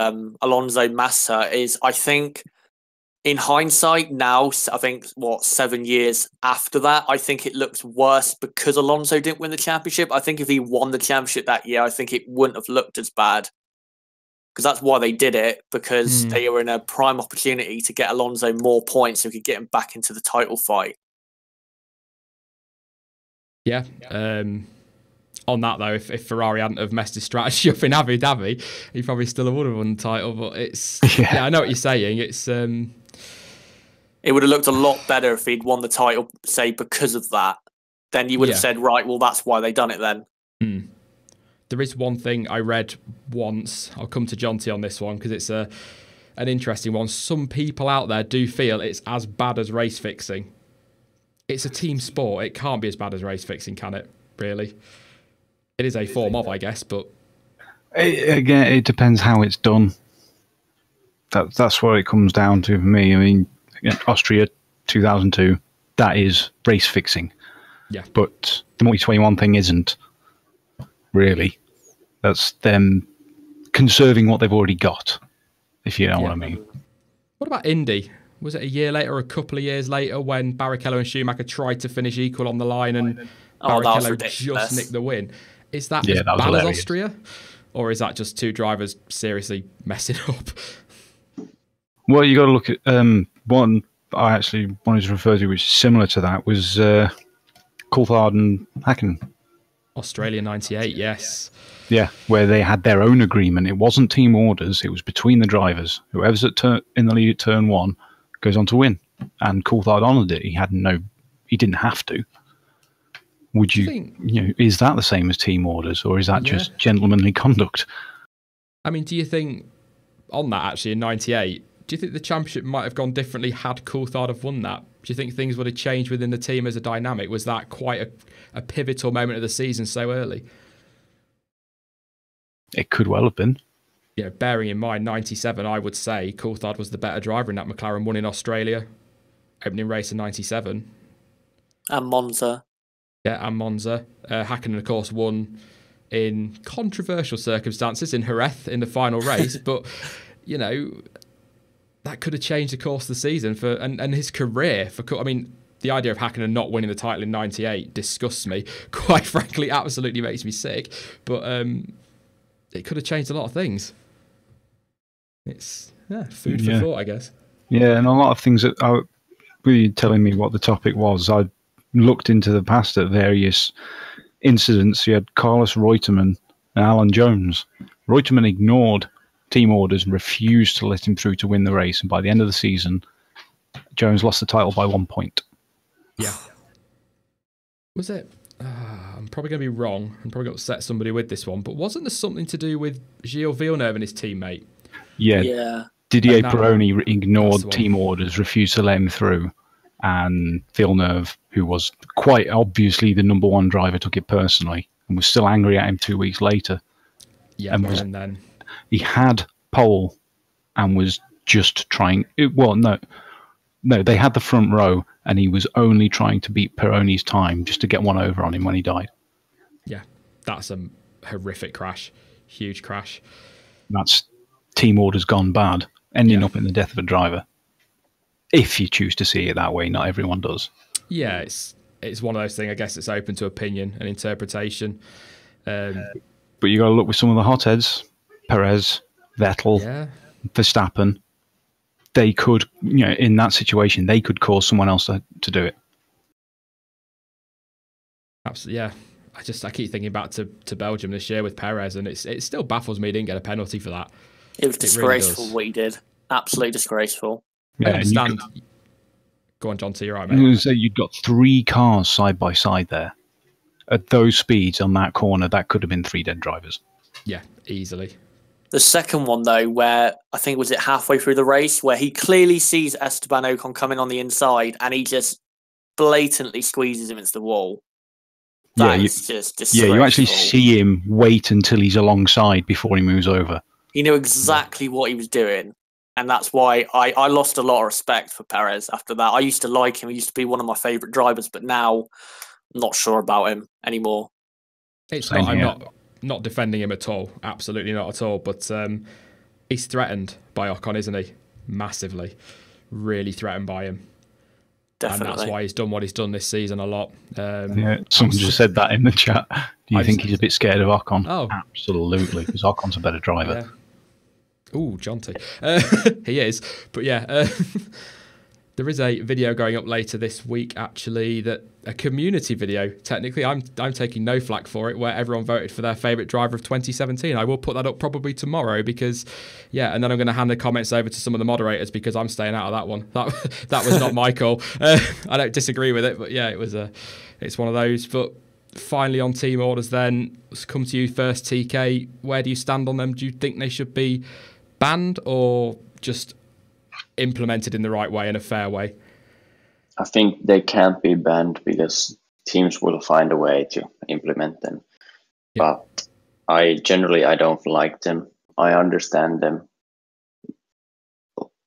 Alonso Massa is I think in hindsight now, I think, 7 years after that, I think it looks worse because Alonso didn't win the championship. I think if he won the championship that year, I think it wouldn't have looked as bad. Because that's why they did it, because they were in a prime opportunity to get Alonso more points so we could get him back into the title fight. Yeah. On that, though, if Ferrari hadn't have messed his strategy up in Abu Dhabi, he probably still would have won the title. But it's... Yeah, I know what you're saying. It's... It would have looked a lot better if he'd won the title, say, because of that. Then you would have said, right, well, that's why they done it then. There is one thing I read once. I'll come to Jonty on this one because it's an interesting one. Some people out there do feel it's as bad as race fixing. It's a team sport. It can't be as bad as race fixing, can it? Really? It is a form of, I guess, but... Again, it depends how it's done. That's what it comes down to for me. I mean, Austria 2002, that is race fixing. Yeah. But the multi-21 thing isn't, really. That's them conserving what they've already got. if you know what I mean. What about Indy? Was it a year later or a couple of years later when Barrichello and Schumacher tried to finish equal on the line and Barrichello just nicked the win? Is that as bad as Austria? Or is that just two drivers seriously messing up? Well, you got to look at one I actually wanted to refer to, which is similar to that, was Coulthard and Hakkinen. Australia 98, yes. Yeah, where they had their own agreement. It wasn't team orders, it was between the drivers. Whoever's in the lead at turn 1 goes on to win. And Coulthard honoured it. He didn't have to. Would you think, is that the same as team orders, or is that just gentlemanly conduct? I mean, do you think, on that actually in 98, do you think the championship might have gone differently had Coulthard have won that? Do you think things would have changed within the team as a dynamic? Was that quite a pivotal moment of the season so early? It could well have been. Yeah, bearing in mind 97, I would say Coulthard was the better driver in that. McLaren won in Australia, opening race in 97. And Monza. Yeah, and Monza. Hakkinen, of course, won in controversial circumstances in Jerez in the final race, but, that could have changed the course of the season and his career. I mean, the idea of Hakkinen not winning the title in 98 disgusts me. Quite frankly, absolutely makes me sick. But it could have changed a lot of things. It's food for thought, I guess. Yeah, and a lot of things that were you telling me what the topic was. I looked into the past at various incidents. You had Carlos Reutemann and Alan Jones. Reutemann ignored team orders and refused to let him through to win the race, and by the end of the season Jones lost the title by 1 point. Yeah. Was it I'm probably going to be wrong. I'm probably going to upset somebody with this one, but wasn't there something to do with Gilles Villeneuve and his teammate? Yeah. Didier Pironi ignored team orders, refused to let him through, and Villeneuve, who was quite obviously the number 1 driver, took it personally and was still angry at him 2 weeks later. Yeah, and then he had pole and was just trying. No, they had the front row, and he was only trying to beat Pironi's time just to get one over on him when he died. Yeah, that's a horrific crash, huge crash. That's team orders gone bad, ending up in the death of a driver. If you choose to see it that way, not everyone does. Yeah, it's one of those things. I guess it's open to opinion and interpretation. But you got to look with some of the hotheads. Perez, Vettel, Verstappen, they could, in that situation, they could cause someone else to do it. Absolutely, yeah. I keep thinking back to Belgium this year with Perez, and it still baffles me he didn't get a penalty for that. It was disgraceful what he did. Absolutely disgraceful. I understand. Go on, John T. You're right, mate. So you'd got 3 cars side by side there. At those speeds on that corner, that could have been 3 dead drivers. Yeah, easily. The second one, though, where I think was it halfway through the race, where he clearly sees Esteban Ocon coming on the inside and he just blatantly squeezes him into the wall. That's just disgraceful. Yeah, you actually see him wait until he's alongside before he moves over. He knew exactly what he was doing. And that's why I lost a lot of respect for Perez after that. I used to like him. He used to be one of my favourite drivers, but now I'm not sure about him anymore. I'm not defending him at all. Absolutely not at all. But he's threatened by Ocon, isn't he? Massively. Really threatened by him. Definitely. And that's why he's done what he's done this season a lot. Someone just said that in the chat. Do you think he's a bit scared of Ocon? Oh. Absolutely, because Ocon's a better driver. Yeah. Ooh, Jonty. He is. But there is a video going up later this week, actually, a community video, technically. I'm taking no flack for it, where everyone voted for their favourite driver of 2017. I will put that up probably tomorrow because, and then I'm going to hand the comments over to some of the moderators because I'm staying out of that one. That was not my call. I don't disagree with it, but it's one of those. But finally on team orders then, let's come to you first, TK. Where do you stand on them? Do you think they should be banned or just implemented in the right way, in a fair way? I think they can't be banned because teams will find a way to implement them. Yeah. But I don't like them. I understand them,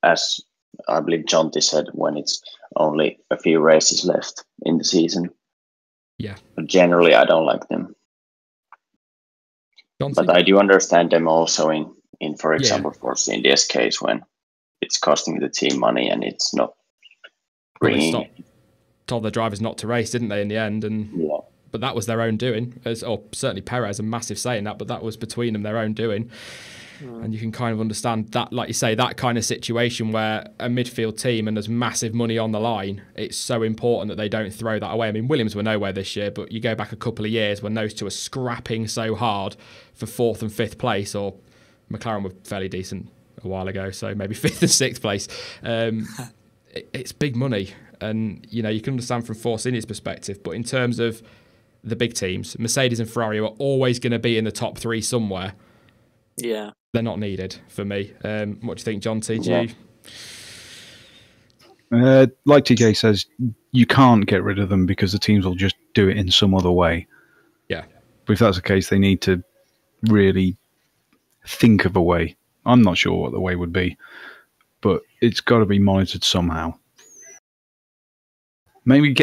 as I believe Jonty said, when it's only a few races left in the season. Yeah. But generally, I don't like them. But I do understand them also in for example, Force India's case, when it's costing the team money and it's not bringing. Well, they told their drivers not to race, didn't they, in the end? But that was their own doing. Or certainly Perez, a massive saying that, but that was between them their own doing. And you can kind of understand that, like you say, that kind of situation where a midfield team and there's massive money on the line, it's so important that they don't throw that away. I mean, Williams were nowhere this year, but you go back a couple of years when those two are scrapping so hard for 4th and 5th place, or McLaren were fairly decent a while ago, so maybe 5th and 6th place. It's big money, and you can understand from Force India's perspective, but in terms of the big teams, Mercedes and Ferrari are always going to be in the top 3 somewhere. Yeah. They're not needed for me. What do you think, John TG? Like TK says, you can't get rid of them because the teams will just do it in some other way. Yeah. But if that's the case, they need to really think of a way. I'm not sure what the way would be, but it's got to be monitored somehow. Maybe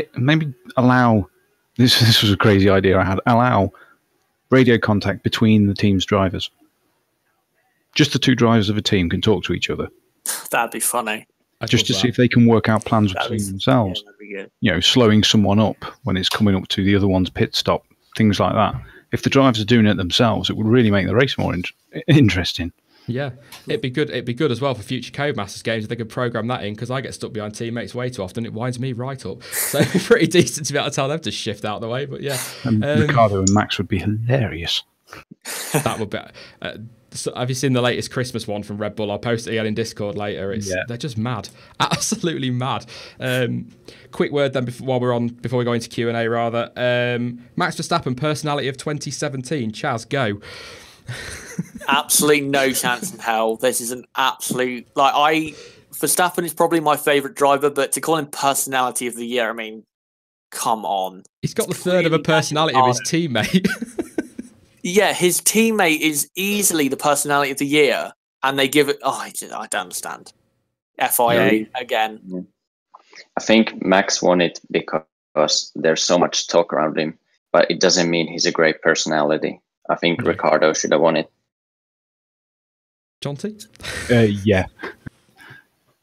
allow. This was a crazy idea I had. Allow radio contact between the team's drivers. Just the 2 drivers of a team can talk to each other. That'd be funny. Just to see if they can work out plans between themselves. Yeah, that'd be good. Slowing someone up when it's coming up to the other one's pit stop, things like that. If the drivers are doing it themselves, it would really make the race more interesting. Yeah, it'd be good. It'd be good as well for future Codemasters games if they could program that in, because I get stuck behind teammates way too often. It winds me right up. So it'd be pretty decent to be able to tell them to shift out of the way. But yeah, and Ricciardo and Max would be hilarious. That would be. So have you seen the latest Christmas one from Red Bull? I'll post it again in Discord later. They're just mad, absolutely mad. Quick word then before we go into Q&A rather. Max Verstappen, personality of 2017. Chaz, go. Absolutely no chance in hell. This is an absolute Verstappen is probably my favourite driver, but to call him personality of the year, I mean, come on. He's got the third of a personality of his teammate. Yeah, his teammate is easily the personality of the year, and they give it. I don't understand. FIA again. I think Max won it because there's so much talk around him, but it doesn't mean he's a great personality. I think Ricciardo should have won it. John T? Yeah.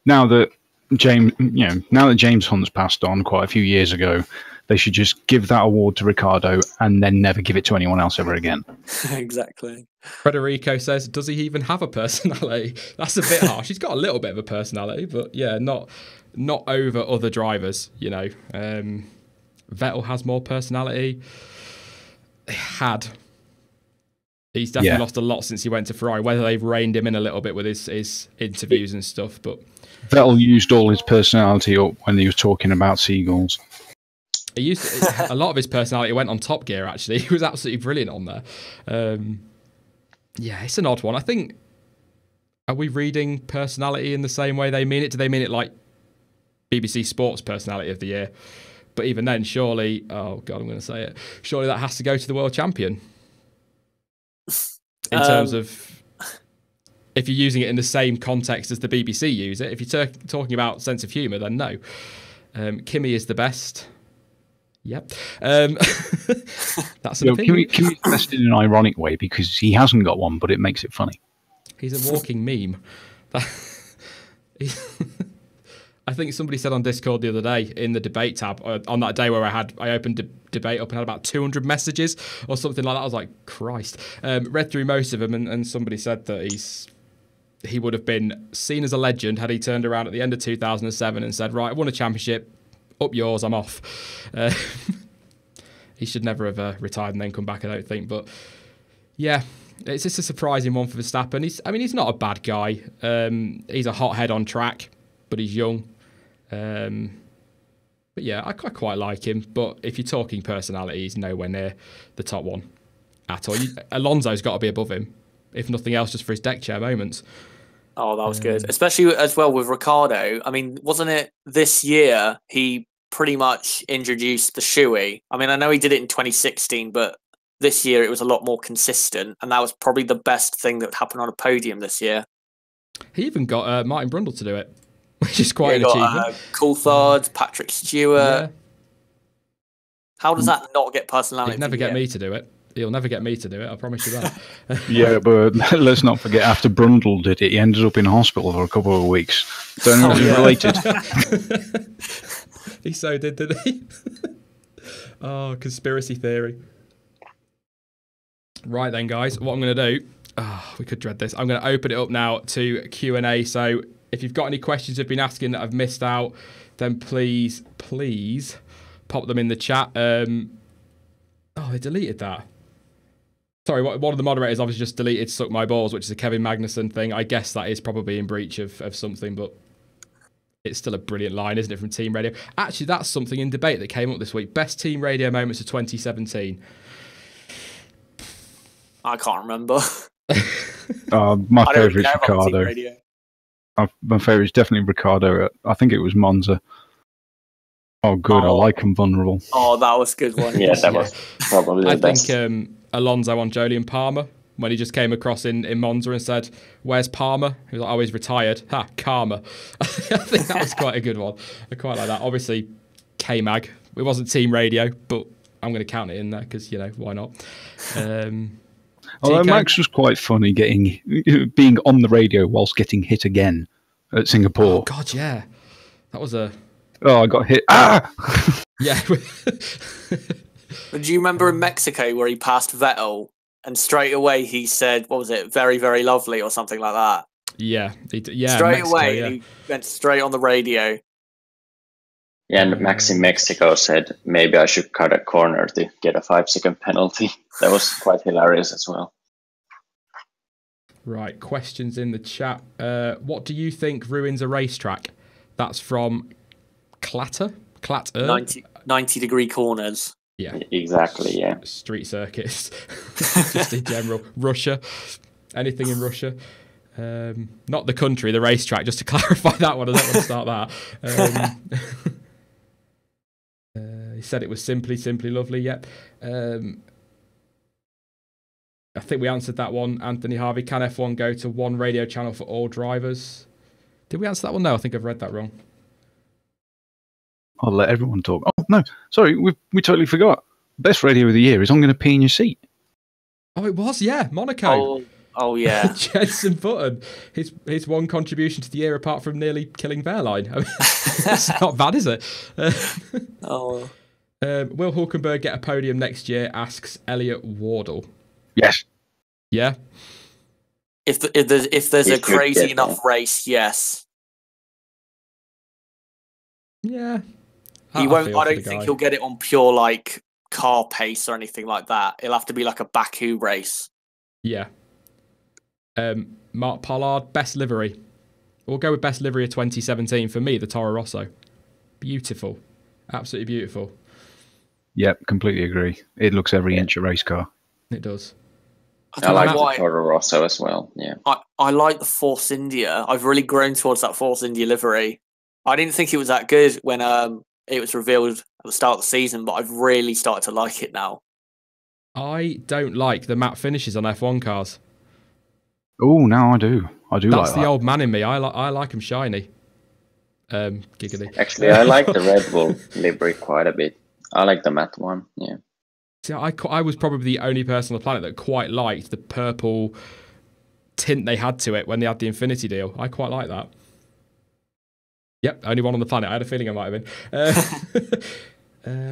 Now that James Hunt's passed on quite a few years ago, they should just give that award to Ricciardo and then never give it to anyone else ever again. Exactly. Federico says, does he even have a personality? That's a bit harsh. He's got a little bit of a personality, but yeah, not over other drivers, Vettel has more personality. He's definitely lost a lot since he went to Ferrari, whether they've reined him in a little bit with his interviews and stuff. But Vettel used all his personality up when he was talking about seagulls. He used a lot of his personality went on Top Gear, actually. He was absolutely brilliant on there. Yeah, it's an odd one. I think, are we reading personality in the same way they mean it? Do they mean it like BBC Sports personality of the year? But even then, surely, oh God, I'm going to say it, surely that has to go to the world champion. In terms of, if you're using it in the same context as the BBC use it, if you're talking about sense of humour, then no. Kimi is the best. Yep. That's an opinion. Kimi's best in an ironic way because he hasn't got one, but it makes it funny. He's a walking meme. I think somebody said on Discord the other day in the debate tab, on that day where I opened debate up and had about 200 messages or something like that. I was like, Christ. Read through most of them, and somebody said that he would have been seen as a legend had he turned around at the end of 2007 and said, right, I won a championship, up yours, I'm off. He should never have retired and then come back, I don't think. But yeah, it's just a surprising one for Verstappen. He's not a bad guy. He's a hothead on track, but he's young. But yeah, I quite like him. But if you're talking personality, he's nowhere near the top one at all. Alonso's got to be above him, if nothing else, just for his deck chair moments. Oh, that was good. Especially as well with Ricciardo. I mean, wasn't it this year he pretty much introduced the shoey? I mean, I know he did it in 2016, but this year it was a lot more consistent. And that was probably the best thing that would happen on a podium this year. He even got Martin Brundle to do it, which is quite an achievement. Coulthard, Patrick Stewart. Yeah. How does that not get personality? He'd never get me to do it. He'll never get me to do it, I promise you that. Yeah, but let's not forget, after Brundle did it, he ended up in hospital for a couple of weeks. Don't know if he's related. He so did, didn't he? Oh, conspiracy theory. Right then, guys, what I'm going to do, we could dread this. I'm going to open it up now to Q&A. So if you've got any questions you've been asking that I've missed out, then please pop them in the chat. They deleted that. Sorry, one of the moderators obviously just deleted Suck My Balls, which is a Kevin Magnussen thing. I guess that is probably in breach of something, but it's still a brilliant line, isn't it, from Team Radio? Actually, that's something in debate that came up this week. Best Team Radio moments of 2017. I can't remember. My favourite is Ricardo. My favourite is definitely Ricardo. I think it was Monza. Oh, good. I like him vulnerable. Oh, that was a good one. Yeah, that was probably the best. I think Alonso on Julian Palmer, when he just came across in Monza and said, "Where's Palmer?" He was like, "Oh, he's retired." Ha, karma. I think that was quite a good one. I quite like that. Obviously, K-Mag. It wasn't Team Radio, but I'm going to count it in there because, why not? Although Max was quite funny being on the radio whilst getting hit again at Singapore. Oh, God, yeah. That was a... Oh, I got hit. Ah! Yeah. Do you remember in Mexico where he passed Vettel and straight away he said, what was it, very, very lovely or something like that? Yeah. Straight Mexico, away, yeah. He went straight on the radio. Yeah, and Max in Mexico said, maybe I should cut a corner to get a 5-second penalty. That was quite hilarious as well. Right, questions in the chat. What do you think ruins a racetrack? That's from Clatter? 90-degree corners. Yeah. Exactly, yeah. Street circuits. Just in general. Russia. Anything in Russia. Not the country, the racetrack, just to clarify that one. I don't want to start that. He said it was simply lovely, yep. I think we answered that one, Anthony Harvey. Can F1 go to one radio channel for all drivers? Did we answer that one? No, I think I've read that wrong. I'll let everyone talk. Oh, no, sorry, we totally forgot. Best radio of the year is I'm going to pee in your seat. Oh, it was, yeah, Monaco. Oh yeah. Jenson Button. His one contribution to the year apart from nearly killing Wehrlein. I mean, it's not bad, is it? Will Hulkenberg get a podium next year? Asks Elliot Wardle. Yes. Yeah. If there's a crazy enough race, yes. Yeah. He won't. I don't think he'll get it on pure like car pace or anything like that. It'll have to be like a Baku race. Yeah. Mark Pollard, best livery. We'll go with best livery of 2017 for me. The Toro Rosso. Beautiful. Absolutely beautiful. Yep, completely agree. It looks every inch a race car. It does. I like the Toro Rosso as well. Yeah, I like the Force India. I've really grown towards that Force India livery. I didn't think it was that good when it was revealed at the start of the season, but I've really started to like it now. I don't like the matte finishes on F1 cars. Oh, no, I do. That's the old man in me. I like them shiny. Giggly. Actually, I like the Red Bull livery quite a bit. I like the matte one. Yeah. See, I was probably the only person on the planet that quite liked the purple tint they had to it when they had the Infinity deal. I quite like that. Yep, only one on the planet. I had a feeling I might have been.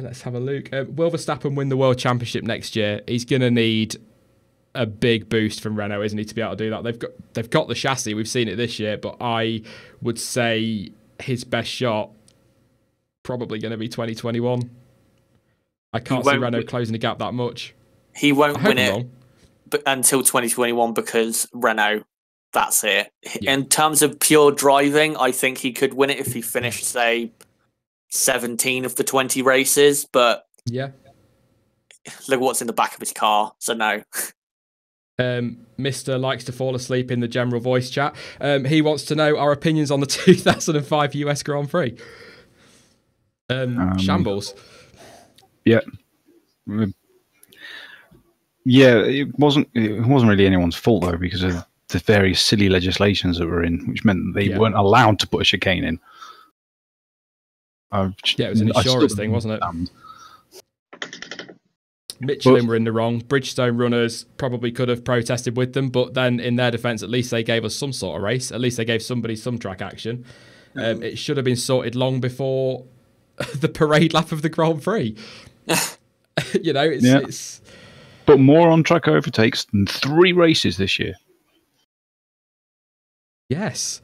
Let's have a look. Will Verstappen win the World Championship next year? He's going to need a big boost from Renault, isn't he, to be able to do that? They've got the chassis. We've seen it this year, but I would say his best shot probably going to be 2021. I can't see Renault closing the gap that much. He won't win it until 2021 because Renault, that's it. Yeah. In terms of pure driving, I think he could win it if he finished, say, 17 of the 20 races. But yeah, look what's in the back of his car. So no. Mr. likes to fall asleep in the general voice chat. He wants to know our opinions on the 2005 US Grand Prix. Shambles. Yeah. Yeah, it wasn't really anyone's fault though, because of the various silly legislations that were in, which meant that they weren't allowed to put a chicane in. It was an insurance thing, wasn't it? Michelin were in the wrong. Bridgestone runners probably could have protested with them, but then in their defence, at least they gave us some sort of race. At least they gave somebody some track action. It should have been sorted long before the parade lap of the Grand Prix. It's... But more on-track overtakes than 3 races this year. Yes.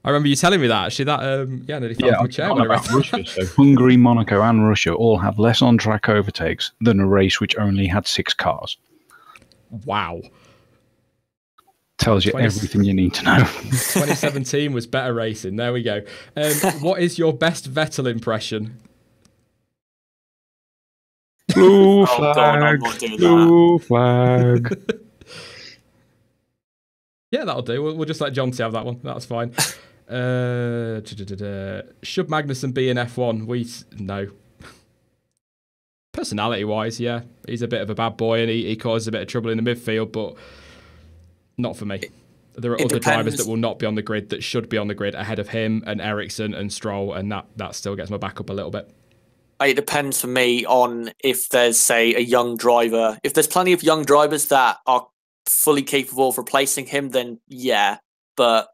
I remember you telling me that, actually. That, nearly fell from a chair. Russia, so Hungary, Monaco and Russia all had less on-track overtakes than a race which only had 6 cars. Wow. Tells you everything you need to know. 2017 was better racing. There we go. What is your best Vettel impression? Blue flag. Blue flag. Yeah, that'll do. We'll just let Jonty have that one. That's fine. Should Magnussen be in F1? No. Personality-wise, yeah. He's a bit of a bad boy and he causes a bit of trouble in the midfield, but not for me. There are other drivers that will not be on the grid that should be on the grid ahead of him and Ericsson and Stroll, and that still gets my back up a little bit. It depends for me on if there's, say, a young driver. If there's plenty of young drivers that are fully capable of replacing him, then yeah. But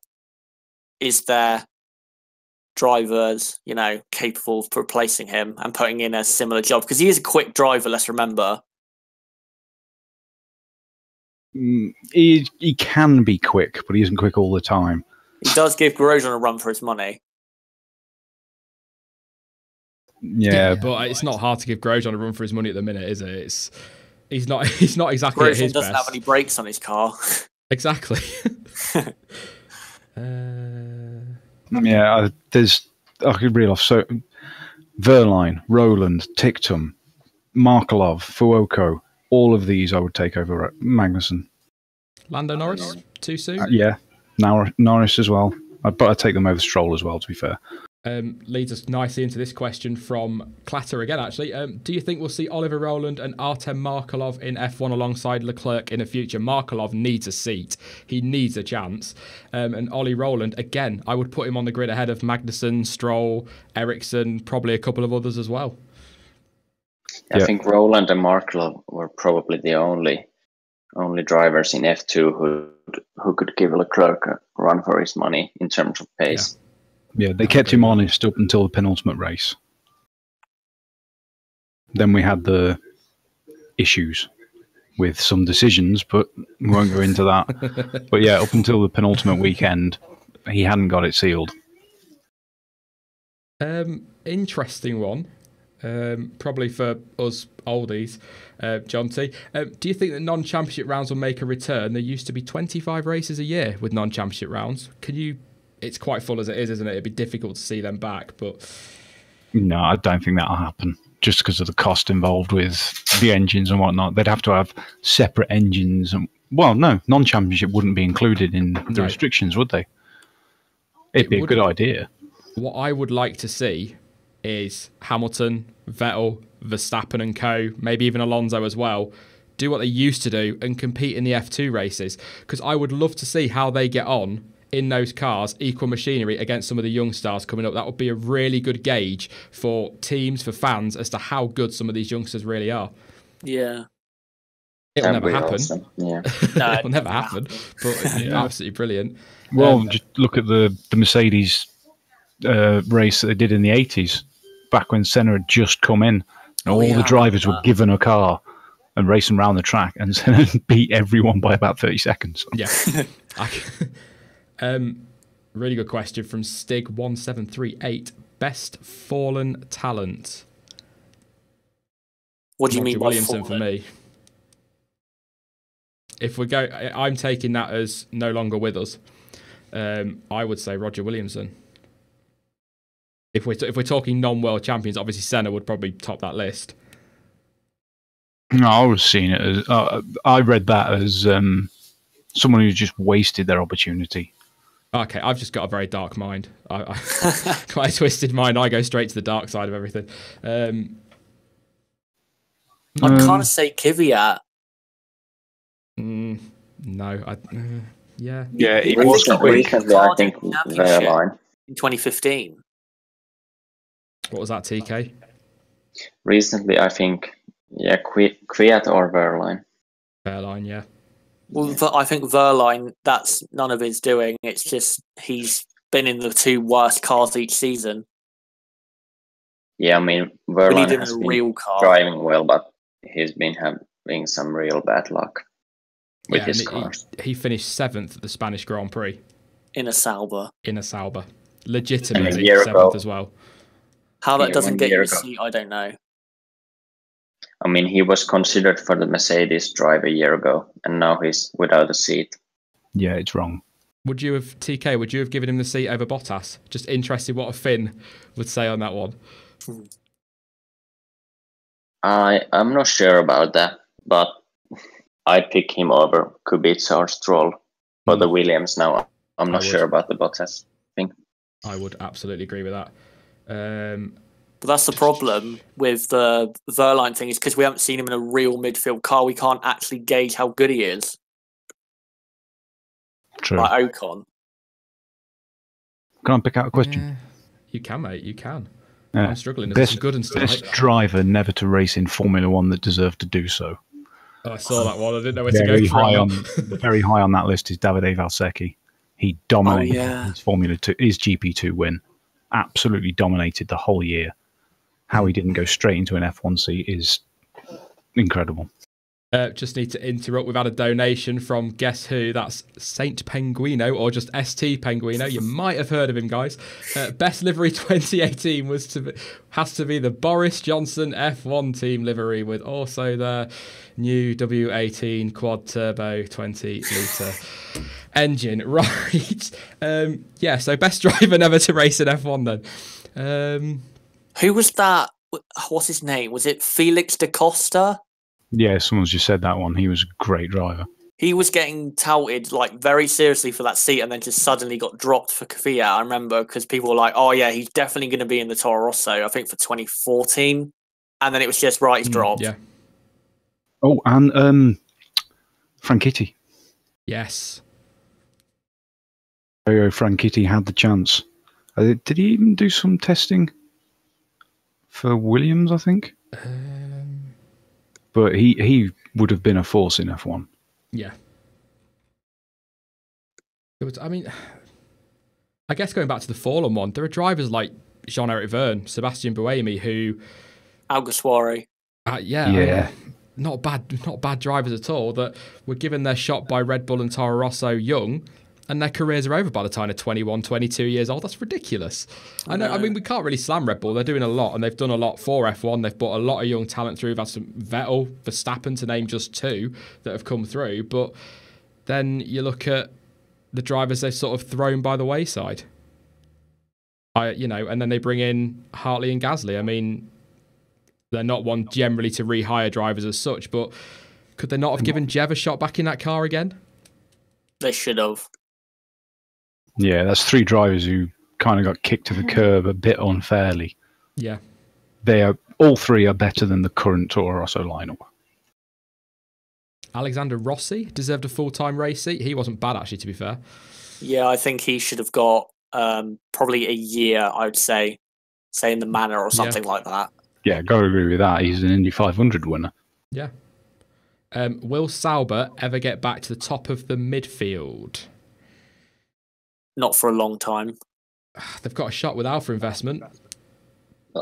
is there drivers, capable of replacing him and putting in a similar job? Because he is a quick driver, let's remember. He can be quick, but he isn't quick all the time. He does give Grosjean a run for his money. Yeah, but it's not hard to give Grosjean a run for his money at the minute, is it? He's not exactly at his best. Grosjean doesn't have any brakes on his car. Exactly. I could reel off. So, Verline, Roland, Tictum, Markelov, Fuoco, all of these I would take over Magnussen. Lando Norris, too soon? Yeah, Norris as well. But I'd take them over Stroll as well, to be fair. Leads us nicely into this question from Clatter again, actually. Do you think we'll see Oliver Rowland and Artem Markelov in F1 alongside Leclerc in the future? Markelov needs a seat. He needs a chance. And Ollie Rowland, again, I would put him on the grid ahead of Magnussen, Stroll, Ericsson, probably a couple of others as well. I think Rowland and Markelov were probably the only drivers in F2 who could give Leclerc a run for his money in terms of pace. Yeah, they kept him honest up until the penultimate race. Then we had the issues with some decisions, but we won't go into that. But yeah, up until the penultimate weekend, he hadn't got it sealed. Interesting one. Probably for us oldies, John T. Do you think that non-championship rounds will make a return? There used to be 25 races a year with non-championship rounds. It's quite full as it is, isn't it? It'd be difficult to see them back, but... No, I don't think that'll happen. Just because of the cost involved with the engines and whatnot. They'd have to have separate engines. Non-championship wouldn't be included in the restrictions, would they? It'd be a good idea. What I would like to see is Hamilton, Vettel, Verstappen and co, maybe even Alonso as well, do what they used to do and compete in the F2 races. Because I would love to see how they get on in those cars, equal machinery, against some of the young stars coming up. That would be a really good gauge for teams, for fans, as to how good some of these youngsters really are. Yeah. It'll never happen. Awesome. Yeah. It'll never happen, but absolutely brilliant. Well, just look at the Mercedes race that they did in the 80s, back when Senna had just come in. All the drivers were given a car and racing around the track, and Senna beat everyone by about 30 seconds. Yeah. Really good question from Stig1738. Best fallen talent. What do you mean by Williamson for me? If we go, I'm taking that as no longer with us. I would say Roger Williamson. If we're talking non-world champions, obviously Senna would probably top that list. No, I was seeing it as I read that as someone who just wasted their opportunity. Okay, I've just got a very dark mind. I quite a twisted mind. I go straight to the dark side of everything. I'd kind of say Kvyat. No, yeah. Yeah, it was recently, I think, Verline. In 2015. What was that, TK? Recently, I think Yeah, Kvyat or Verline. Airline, yeah. Well, I think Verline, that's none of his doing. It's just he's been in the 2 worst cars each season. Yeah, I mean, We need Verline him has in a been real car. driving well, but he's been having some real bad luck with his cars. He finished 7th at the Spanish Grand Prix. In a Sauber. Legitimately year 7th ago. as well. How that doesn't get you a ago. seat, I don't know. I mean, he was considered for the Mercedes drive a year ago, and now he's without a seat. Yeah, it's wrong. Would you have given him the seat over Bottas? Just interested what a Finn would say on that one. I'm not sure about that, but I pick him over Kubica or Stroll for the Williams now. I'm not sure about the Bottas thing. I would absolutely agree with that. But that's the problem with the Verline thing, is because we haven't seen him in a real midfield car, we can't actually gauge how good he is. True. Like Ocon. Can I pick out a question? You can, mate. You can. Yeah. I'm struggling. There's some good and stuff. Best driver never to race in Formula One that deserved to do so. Oh, I saw that one. I didn't know where to go. Very high on that list is Davide Valsecchi. He dominated his Formula 2, his GP2 win. Absolutely dominated the whole year. How he didn't go straight into an F1 seat is incredible. Just need to interrupt. We've had a donation from guess who? That's Saint Penguino, or just ST Penguino. You might have heard of him, guys. Best livery 2018 has to be the Boris Johnson F1 team livery, with also the new W18 quad turbo 20 litre engine. Right. Yeah. So best driver never to race in F1 then. Who was that? What's his name? Was it Felix da Costa? Yeah, someone's just said that one. He was a great driver. He was getting touted like very seriously for that seat, and then just suddenly got dropped for Kvyat. I remember, because people were like, "Oh yeah, he's definitely going to be in the Toro Rosso." I think for 2014, and then it was just right, he's dropped. Yeah. Oh, and Franchitti. Yes. Franchitti had the chance. Did he even do some testing for Williams, I think? But he would have been a force in F1. Yeah. I mean, I guess going back to the Fallen one, there are drivers like Jean-Eric Vergne, Sebastian Buemi, who... Alguersuari. Yeah. Not bad drivers at all, that were given their shot by Red Bull and Toro Rosso young, and their careers are over by the time they're 21, 22 years old. That's ridiculous. I know. I mean, we can't really slam Red Bull. They're doing a lot, and they've done a lot for F1. They've brought a lot of young talent through. We've had some Vettel, Verstappen, to name just 2 that have come through. But then you look at the drivers they've sort of thrown by the wayside. And then they bring in Hartley and Gasly. I mean, they're not one generally to rehire drivers as such, but could they not have given Jev a shot back in that car again? They should have. Yeah, that's 3 drivers who kind of got kicked to the curb a bit unfairly. Yeah. All 3 are better than the current Toro Rosso lineup. Alexander Rossi deserved a full-time race seat. He wasn't bad, actually, to be fair. Yeah, I think he should have got probably a year, I would say in the Manor or something like that. Yeah, got to agree with that. He's an Indy 500 winner. Yeah. Will Sauber ever get back to the top of the midfield? Not for a long time. They've got a shot with Alpha Investment.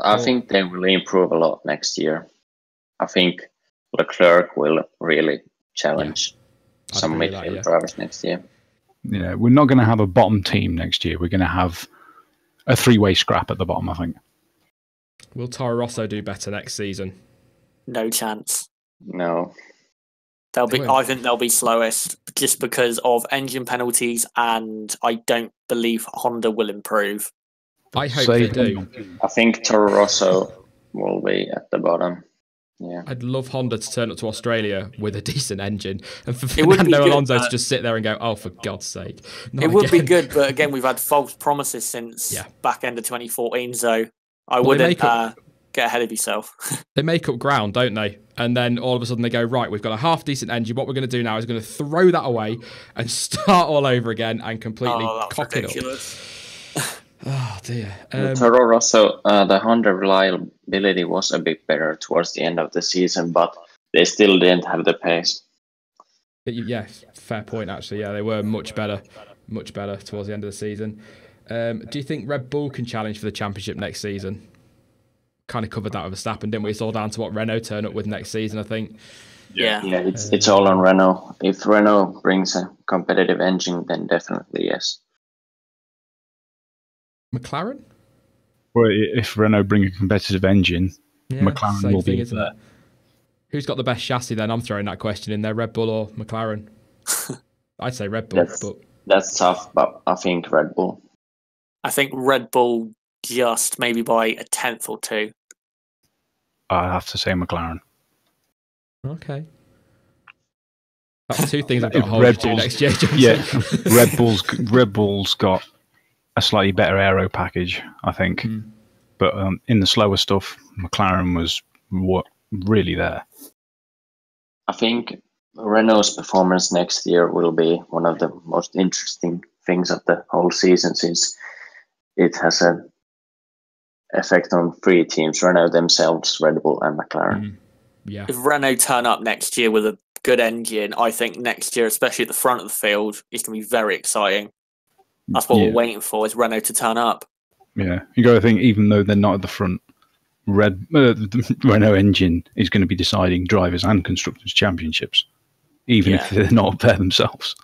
I think they will improve a lot next year. I think Leclerc will really challenge some midfield drivers next year. Yeah, we're not going to have a bottom team next year. We're going to have a 3-way scrap at the bottom, I think. Will Toro Rosso do better next season? No chance. No. I think they'll be slowest just because of engine penalties, and I don't believe Honda will improve. I hope they do. I think Toro Rosso will be at the bottom. Yeah. I'd love Honda to turn up to Australia with a decent engine, and for Fernando Alonso to just sit there and go, "Oh, for God's sake!" It would be good, but again, we've had false promises since back end of 2014, so I wouldn't get ahead of yourself. They make up ground, don't they? And then all of a sudden they go, right, we've got a half-decent engine. What we're going to do now is going to throw that away and start all over again and completely cock it up. dear. The Toro Rosso, the Honda reliability was a bit better towards the end of the season, but they still didn't have the pace. Yeah, fair point, actually. Yeah, they were much better towards the end of the season. Do you think Red Bull can challenge for the championship next season? Kind of covered that with Verstappen, didn't we? It's all down to what Renault turn up with next season, I think. Yeah, it's all on Renault. If Renault brings a competitive engine, then definitely yes. McLaren? Well, if Renault bring a competitive engine, McLaren will be there. Who's got the best chassis then? I'm throwing that question in there, Red Bull or McLaren? I'd say Red Bull. That's tough, but I think Red Bull. I think Red Bull just maybe by a tenth or two. I'd have to say McLaren. Okay. That's two things I've got to hold you to next year, Johnson. Yeah, Red Bull's got a slightly better aero package, I think. But in the slower stuff, McLaren was really there. I think Renault's performance next year will be one of the most interesting things of the whole season, since it has an effect on three teams: Renault themselves, Red Bull, and McLaren. Yeah. If Renault turn up next year with a good engine, I think next year, especially at the front of the field, is going to be very exciting. That's what we're waiting for, is Renault to turn up. Yeah, you got to think, even though they're not at the front, the Renault engine is going to be deciding drivers and constructors championships, even if they're not up there themselves.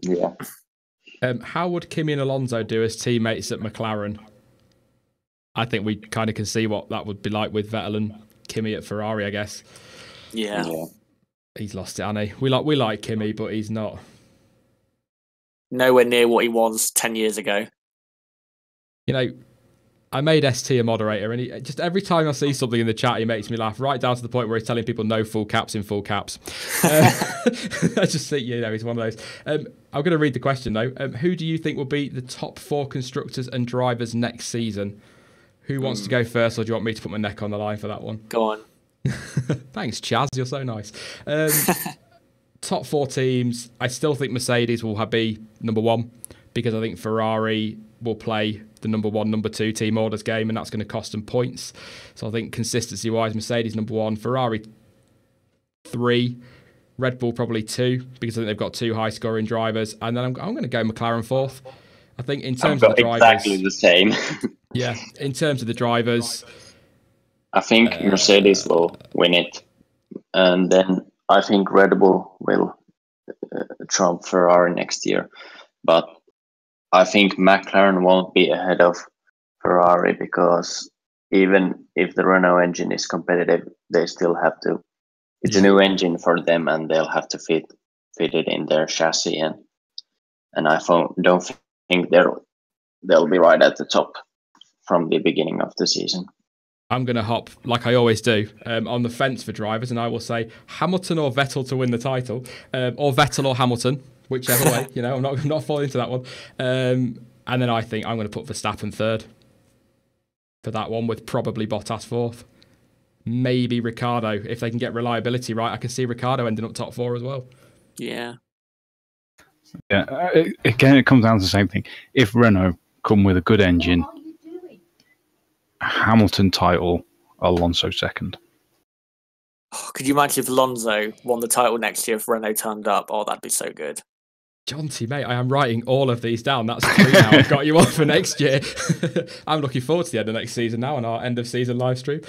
Yeah. How would Kimi and Alonso do as teammates at McLaren? I think we kind of can see what that would be like with Vettel and Kimi at Ferrari, I guess. Yeah. He's lost it, hasn't he? We like Kimi, but he's not nowhere near what he was 10 years ago. You know, I made ST a moderator, and he, just every time I see something in the chat, he makes me laugh, right down to the point where he's telling people no full caps in full caps. I just think, he's one of those. I'm going to read the question, though. Who do you think will be the top 4 constructors and drivers next season? Who wants to go first, or do you want me to put my neck on the line for that one? Go on. Thanks, Chaz. You're so nice. Top 4 teams. I still think Mercedes will be number 1, because I think Ferrari will play the number 1, number 2 team orders game, and that's going to cost them points. So I think consistency-wise, Mercedes number 1, Ferrari 3, Red Bull probably 2, because I think they've got 2 high-scoring drivers, and then I'm going to go McLaren 4th. I think in terms of the drivers, exactly the same. Yeah, in terms of the drivers, I think Mercedes will win it, and then I think Red Bull will trump Ferrari next year, but I think McLaren won't be ahead of Ferrari, because even if the Renault engine is competitive, they still have to. It's a new engine for them, and they'll have to fit it in their chassis, and I don't think they'll be right at the top from the beginning of the season. I'm going to hop, like I always do, on the fence for drivers, and I will say Hamilton or Vettel to win the title, or Vettel or Hamilton, whichever way. I'm not falling into that one. And then I think I'm going to put Verstappen 3rd for that one, with probably Bottas 4th. Maybe Ricciardo, if they can get reliability right. I can see Ricciardo ending up top 4 as well. Yeah. Yeah. Again, it comes down to the same thing. If Renault come with a good engine, Hamilton title, Alonso 2nd. Oh, could you imagine if Alonso won the title next year if Renault turned up? Oh, that'd be so good. Jonty, mate, I am writing all of these down. That's 3 now. I've got you on for next year. I'm looking forward to the end of next season now on our end of season live stream.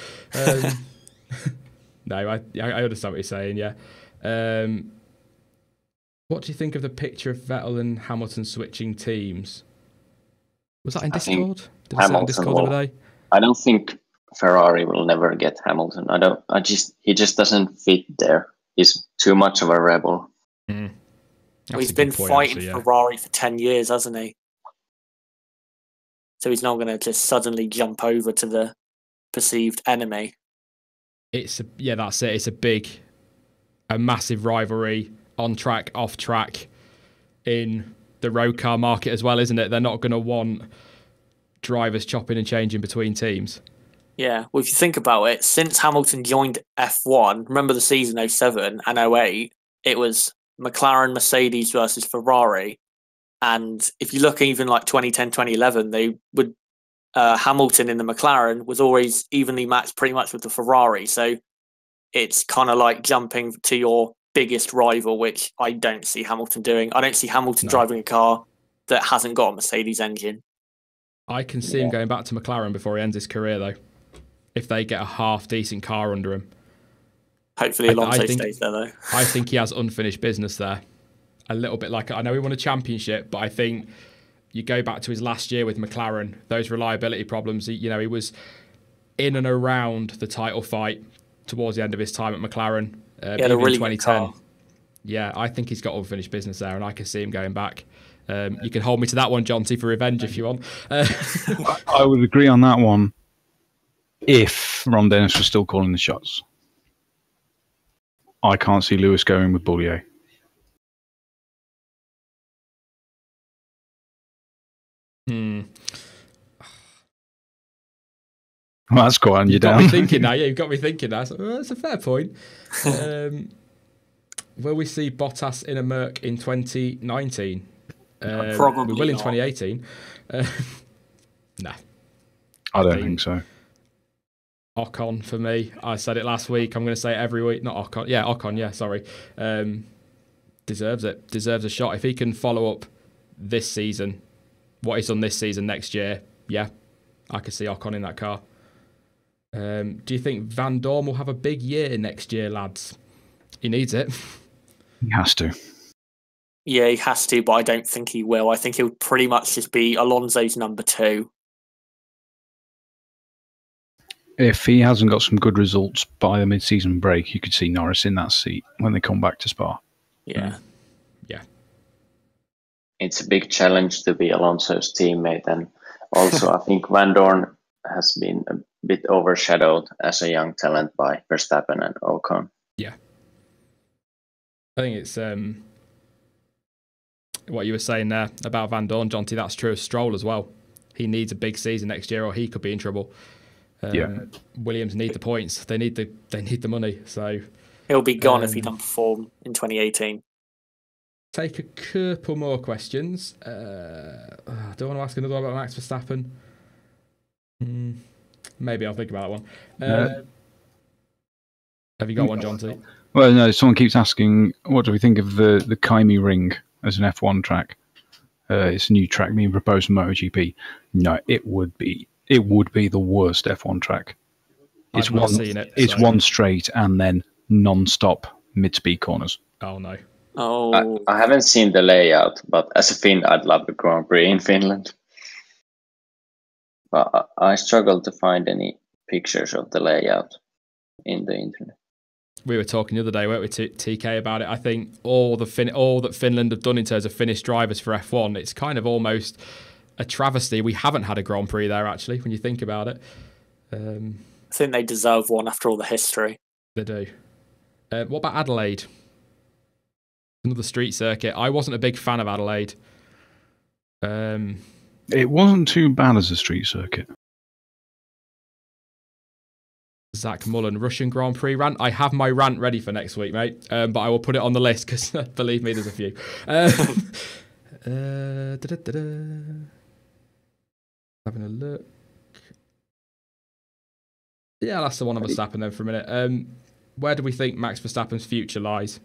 No, I understand what you're saying, yeah. What do you think of the picture of Vettel and Hamilton switching teams? Was that in Discord? Did I say on Discord the other day? I don't think Ferrari will never get Hamilton. He just doesn't fit there. He's too much of a rebel. Well, he's been fighting Ferrari for 10 years, hasn't he? So he's not going to just suddenly jump over to the perceived enemy. That's it. It's a massive rivalry on track, off track, in the road car market as well, isn't it? They're not going to want drivers chopping and changing between teams. Yeah, well, if you think about it, since Hamilton joined F1, remember the season 07 and 08, it was McLaren, Mercedes versus Ferrari. And if you look even like 2010, 2011, they would Hamilton in the McLaren was always evenly matched pretty much with the Ferrari. So it's kind of like jumping to your biggest rival, which I don't see Hamilton doing. I don't see Hamilton driving a car that hasn't got a Mercedes engine. I can see him going back to McLaren before he ends his career, though, if they get a half-decent car under him. Hopefully Alonso stays there, though. I think he has unfinished business there. A little bit like, I know he won a championship, but I think you go back to his last year with McLaren, those reliability problems, he was in and around the title fight towards the end of his time at McLaren. He had a really 2010. Good car. Yeah, I think he's got unfinished business there, and I can see him going back. You can hold me to that one, Jonty, for revenge if you want. I would agree on that one if Ron Dennis was still calling the shots. I can't see Lewis going with Boulier. Well, that's quite on you down. Got me thinking now. Yeah, you've got me thinking now. So, that's a fair point. Will we see Bottas in a Merc in 2019? Probably we will in not. 2018. Nah. I don't think so. Ocon for me. I said it last week. I'm going to say it every week. Not Ocon. Yeah, Ocon. Yeah, sorry. Deserves it. Deserves a shot. If he can follow up this season, what he's done this season next year, yeah, I could see Ocon in that car. Do you think Van Dorn will have a big year next year, lads? He needs it. He has to. Yeah, he has to, but I don't think he will. I think he'll pretty much just be Alonso's number 2. If he hasn't got some good results by the mid-season break, you could see Norris in that seat when they come back to Spa. Yeah. Yeah. It's a big challenge to be Alonso's teammate. And also, I think Van Dorn has been a bit overshadowed as a young talent by Verstappen and Ocon. Yeah. I think it's what you were saying there about Van Dorn, Jonty, that's true of Stroll as well. He needs a big season next year or he could be in trouble. Williams need the points. They need the money. So he'll be gone if he doesn't perform in 2018. Take a couple more questions. Do I want to ask another one about Max Verstappen? Maybe I'll think about that one. Have you got one, Jonty? Well, no. Someone keeps asking, what do we think of the Kaimi Ring as an F1 track? It's a new track being proposed for MotoGP. No, it would be the worst F1 track. I've not seen it. It's one straight and then non-stop mid-speed corners. Oh no. Oh, I haven't seen the layout, but as a Finn, I'd love the Grand Prix in Finland. But I struggle to find any pictures of the layout in the internet. We were talking the other day, weren't we, TK, about it. I think all that Finland have done in terms of Finnish drivers for F1, it's kind of almost a travesty. We haven't had a Grand Prix there, actually, when you think about it. I think they deserve one after all the history. They do. What about Adelaide? Another street circuit. I wasn't a big fan of Adelaide. It wasn't too bad as a street circuit. Zach Mullen, Russian Grand Prix rant. I have my rant ready for next week, mate. But I will put it on the list because, believe me, there's a few. Having a look. Yeah, that's the one of Verstappen then for a minute. Where do we think Max Verstappen's future lies?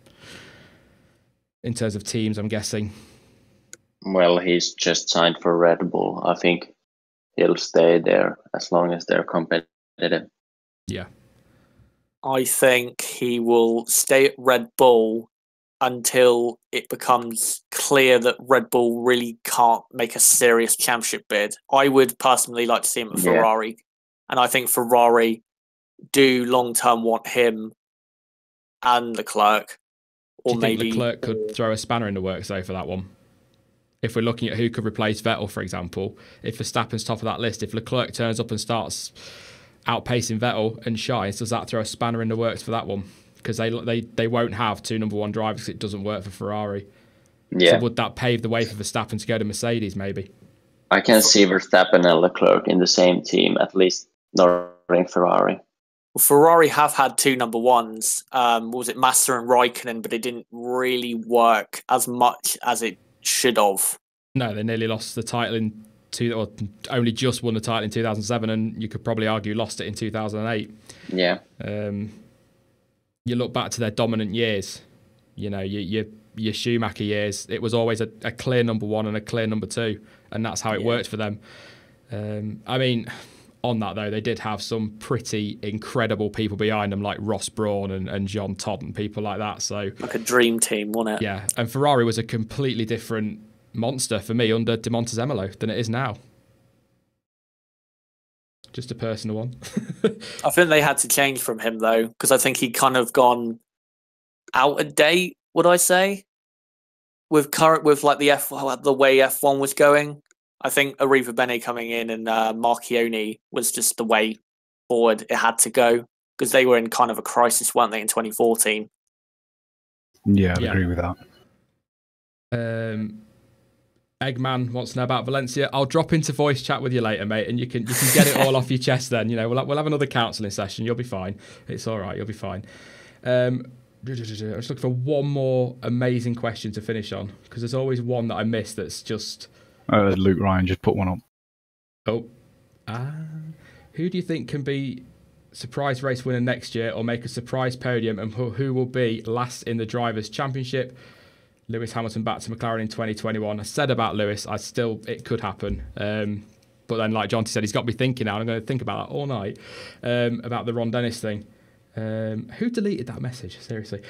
In terms of teams, I'm guessing. Well, he's just signed for Red Bull. I think he'll stay there as long as they're competitive. Yeah. I think he will stay at Red Bull until it becomes clear that Red Bull really can't make a serious championship bid. I would personally like to see him at Ferrari. And I think Ferrari do long-term want him and Leclerc. Or do you think Leclerc could throw a spanner in the works, though, for that one? If we're looking at who could replace Vettel, for example, if Verstappen's top of that list, if Leclerc turns up and starts outpacing Vettel and shines, does that throw a spanner in the works for that one? Because they won't have two number one drivers because it doesn't work for Ferrari. Yeah. So would that pave the way for Verstappen to go to Mercedes, maybe? I can see Verstappen and Leclerc in the same team, at least not in Ferrari. Well, Ferrari have had two number ones. Was it Massa and Raikkonen? But it didn't really work as much as it should have. No, they nearly lost the title or only just won the title in 2007, and you could probably argue lost it in 2008. Yeah. You look back to their dominant years, your Schumacher years, it was always a clear number one and a clear number two, and that's how it worked for them. I mean, on that though, they did have some pretty incredible people behind them, like Ross Brawn and John Todd and people like that. So like a dream team, wasn't it? Yeah, and Ferrari was a completely different monster for me under De Montezemolo than it is now. Just a personal one. I think they had to change from him though, because I think he kind of gone out of date. Would I say with like the way F1 was going? I think Arriva Bene coming in and Marchione was just the way forward it had to go, because they were in kind of a crisis, weren't they, in 2014? Yeah, I agree with that. Eggman wants to know about Valencia. I'll drop into voice chat with you later, mate, and you can get it all off your chest then. We'll have another counselling session. You'll be fine. It's all right. You'll be fine. I'm just looking for one more amazing question to finish on, because there's always one that I miss that's just... Luke Ryan just put one up. Who do you think can be surprise race winner next year or make a surprise podium, and who will be last in the Drivers' Championship? Lewis Hamilton back to McLaren in 2021. I said about Lewis, it could happen. But then, like Jonty said, he's got to be thinking now, and I'm going to think about that all night, about the Ron Dennis thing. Who deleted that message? Seriously.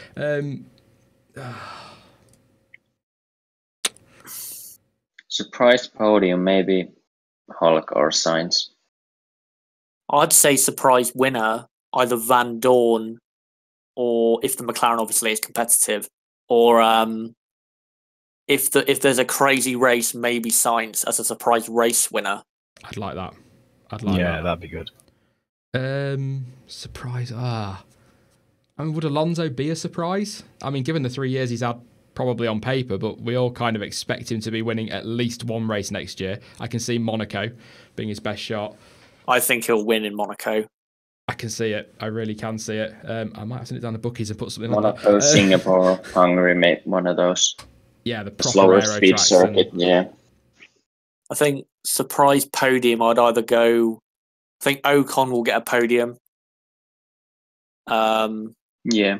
Surprise podium, maybe Hulk or Sainz. I'd say surprise winner, either Van Dorn, or if the McLaren obviously is competitive, or if there's a crazy race, maybe Sainz as a surprise race winner. I'd like that. Yeah, that'd be good. Surprise. I mean, would Alonso be a surprise? I mean, given the 3 years he's had, probably on paper, but we all kind of expect him to be winning at least one race next year. I can see Monaco being his best shot. I think he'll win in Monaco. I can see it. I really can see it. I might have sent it down the bookies and put something Monaco, on that. Singapore, Hungary, made one of those. Yeah, the proper slower aero speed tracks circuit. Yeah. I think surprise podium, I'd either go... I think Ocon will get a podium. Yeah.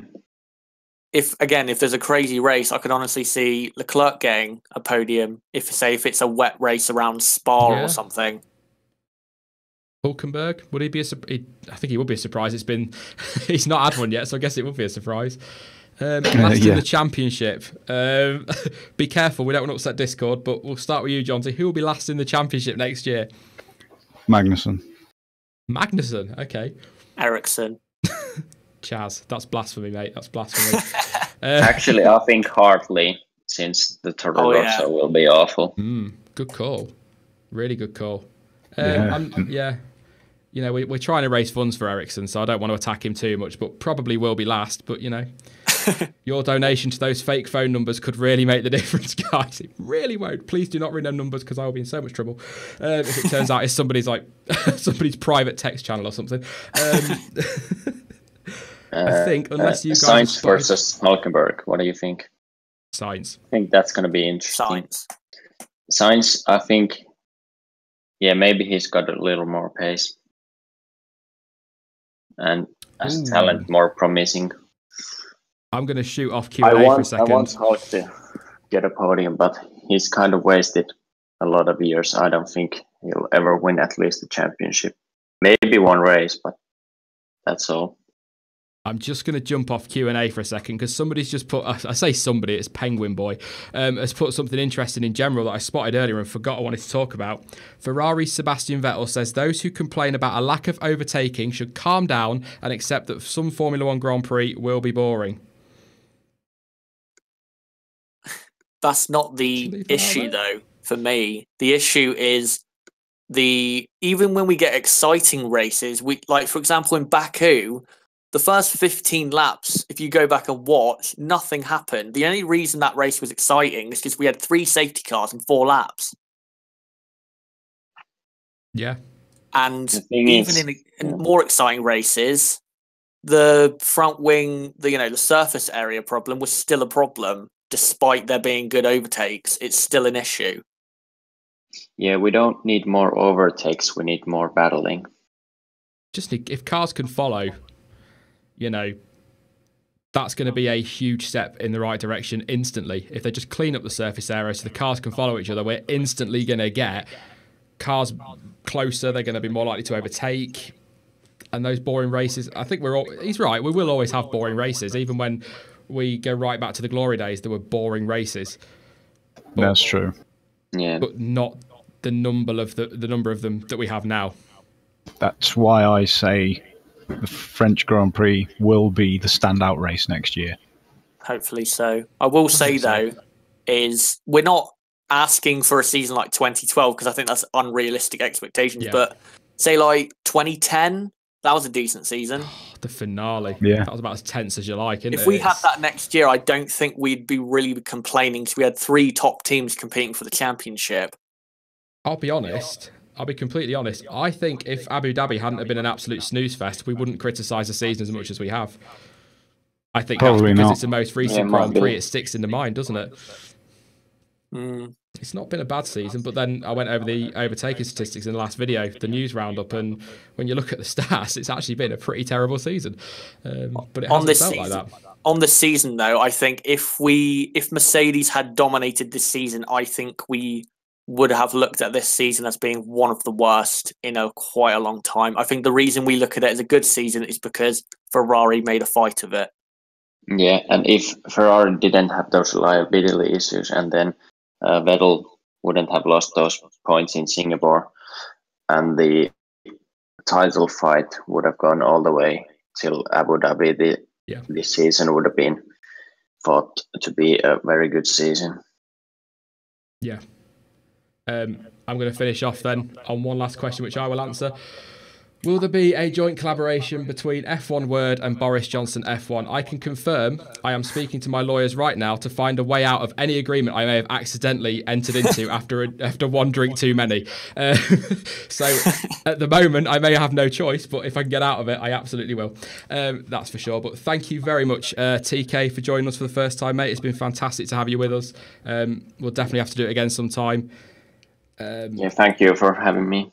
If there's a crazy race, I could honestly see Leclerc getting a podium. If it's a wet race around Spa or something. Hulkenberg, would he be I think he would be a surprise. He's not had one yet, so I guess it would be a surprise. Last in the championship. Be careful, we don't want to upset Discord, but we'll start with you, Jonty. Who will be last in the championship next year? Magnussen, okay. Ericsson. Chaz, that's blasphemy, mate. That's blasphemy. Actually, I think Hartley, since the Toro Rosso will be awful. Good call. Really good call. Yeah. We're trying to raise funds for Ericsson, so I don't want to attack him too much, but probably will be last. But, your donation to those fake phone numbers could really make the difference, guys. It really won't. Please do not ring them numbers, because I will be in so much trouble if it turns out it's somebody's private text channel or something. I think, unless you guys... Sainz versus Hulkenberg, what do you think? Sainz. I think that's going to be interesting. Sainz, I think, maybe he's got a little more pace. And as talent, more promising. I'm going to shoot off Q&A for a second. I want Hulk to get a podium, but he's kind of wasted a lot of years. I don't think he'll ever win at least the championship. Maybe one race, but that's all. I'm just going to jump off Q&A for a second, because somebody's just put, I say somebody, it's Penguin Boy, has put something interesting in general that I spotted earlier and forgot I wanted to talk about. Ferrari's Sebastian Vettel says those who complain about a lack of overtaking should calm down and accept that some Formula One Grand Prix will be boring. That's not the issue, though, for me. The issue is even when we get exciting races, for example, in Baku, the first 15 laps, if you go back and watch, nothing happened. The only reason that race was exciting is because we had 3 safety cars in 4 laps. Yeah. And even in more exciting races, the front wing, the surface area problem was still a problem. Despite there being good overtakes, it's still an issue. Yeah, we don't need more overtakes. We need more battling. Just need, if cars can follow, you know, that's going to be a huge step in the right direction instantly. If they just clean up the surface area so the cars can follow each other, we're instantly going to get cars closer. They're going to be more likely to overtake. And those boring races, I think he's right. We will always have boring races. Even when we go right back to the glory days, there were boring races. That's true. Yeah. But not the number of the number of them that we have now. That's why I say the French Grand Prix will be the standout race next year. Hopefully so. I will say, though, is we're not asking for a season like 2012 because I think that's unrealistic expectations. Yeah. But say like 2010, that was a decent season. The finale. Yeah. That was about as tense as you like, isn't If it? we had that next year, I don't think we'd be really complaining because we had 3 top teams competing for the championship. I'll be honest. I'll be completely honest. I think if Abu Dhabi hadn't have been an absolute snooze fest, we wouldn't criticise the season as much as we have. I think Probably that's because not. it's the most recent Grand Prix. It sticks in the mind, doesn't it? It's not been a bad season, but then I went over the overtaking statistics in the last video, the news roundup, and when you look at the stats, it's actually been a pretty terrible season. But it hasn't felt like that. On this season, though, I think if Mercedes had dominated this season, I think we would have looked at this season as being one of the worst in quite a long time. I think the reason we look at it as a good season is because Ferrari made a fight of it. Yeah, and if Ferrari didn't have those reliability issues, and then Vettel wouldn't have lost those points in Singapore, and the title fight would have gone all the way till Abu Dhabi, this season would have been thought to be a very good season. Yeah. I'm going to finish off then on one last question, which I will answer. Will there be a joint collaboration between F1 Word and Boris Johnson F1? I can confirm I am speaking to my lawyers right now to find a way out of any agreement I may have accidentally entered into after one drink too many. So at the moment, I may have no choice, but if I can get out of it, I absolutely will. That's for sure. But thank you very much, TK, for joining us for the first time, mate. It's been fantastic to have you with us. We'll definitely have to do it again sometime. Yeah, thank you for having me.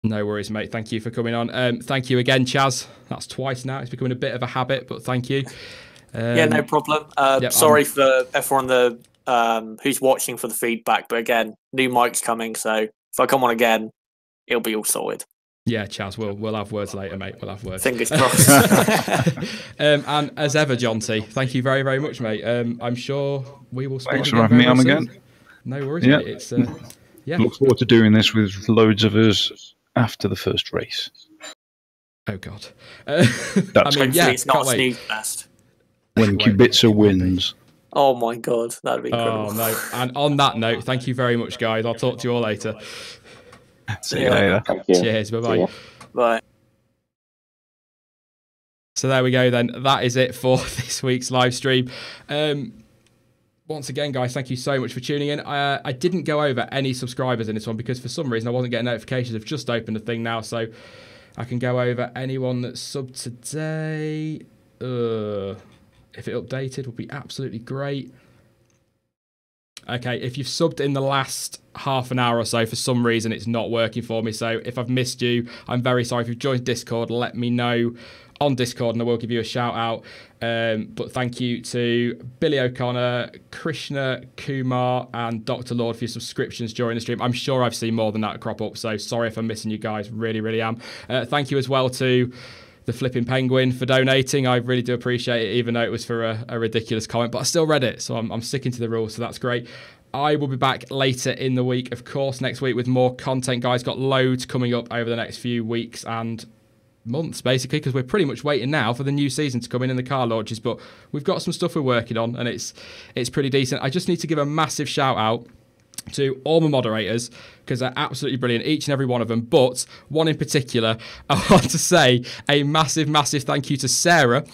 No worries, mate. Thank you for coming on. Thank you again, Chaz. That's twice now. It's becoming a bit of a habit, but thank you. Yeah, no problem. Sorry for everyone who's watching for the feedback, but again, new mic's coming, so if I come on again, it'll be all sorted. Yeah, Chaz, we'll have words later, mate. We'll have words. Fingers crossed. And as ever, John T, thank you very, very much, mate. I'm sure we will speak Thanks for having me on again. No worries, mate. It's Look forward to doing this with loads of us after the first race. Oh God. That's it's not a snooze fest. When Kubica wins. Oh my God, that'd be incredible. Oh no! And on that note, thank you very much, guys. I'll talk to you all later. See you later. Thank you. Cheers. Bye bye. Bye. So there we go. Then that is it for this week's live stream. Once again, guys, thank you so much for tuning in. I didn't go over any subscribers in this one because for some reason I wasn't getting notifications. I've just opened the thing now, so I can go over anyone that's subbed today. If it updated, would be absolutely great. Okay, if you've subbed in the last half an hour or so, for some reason it's not working for me. So if I've missed you, I'm very sorry. If you've joined Discord, let me know on Discord and I will give you a shout out. But thank you to Billy O'Connor, Krishna Kumar and Dr. Lord for your subscriptions during the stream. I'm sure I've seen more than that crop up, so sorry if I'm missing you guys. Really, really am. Thank you as well to the Flipping Penguin for donating. I really do appreciate it, even though it was for a ridiculous comment, but I still read it, so I'm sticking to the rules, so that's great. I will be back later in the week, of course, next week with more content, guys. Got loads coming up over the next few weeks and months, basically, because we're pretty much waiting now for the new season to come in the car launches, but we've got some stuff we're working on, and it's pretty decent. I just need to give a massive shout out to all my moderators because they're absolutely brilliant, each and every one of them, but one in particular, I want to say a massive, massive thank you to Sarah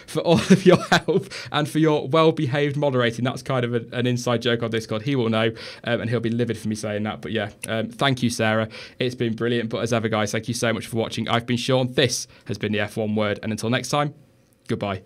for all of your help and for your well-behaved moderating. That's kind of an inside joke on Discord. He will know, and he'll be livid for me saying that, but yeah, thank you, Sarah. It's been brilliant, but as ever, guys, thank you so much for watching. I've been Sean. This has been the F1 Word, and until next time, goodbye.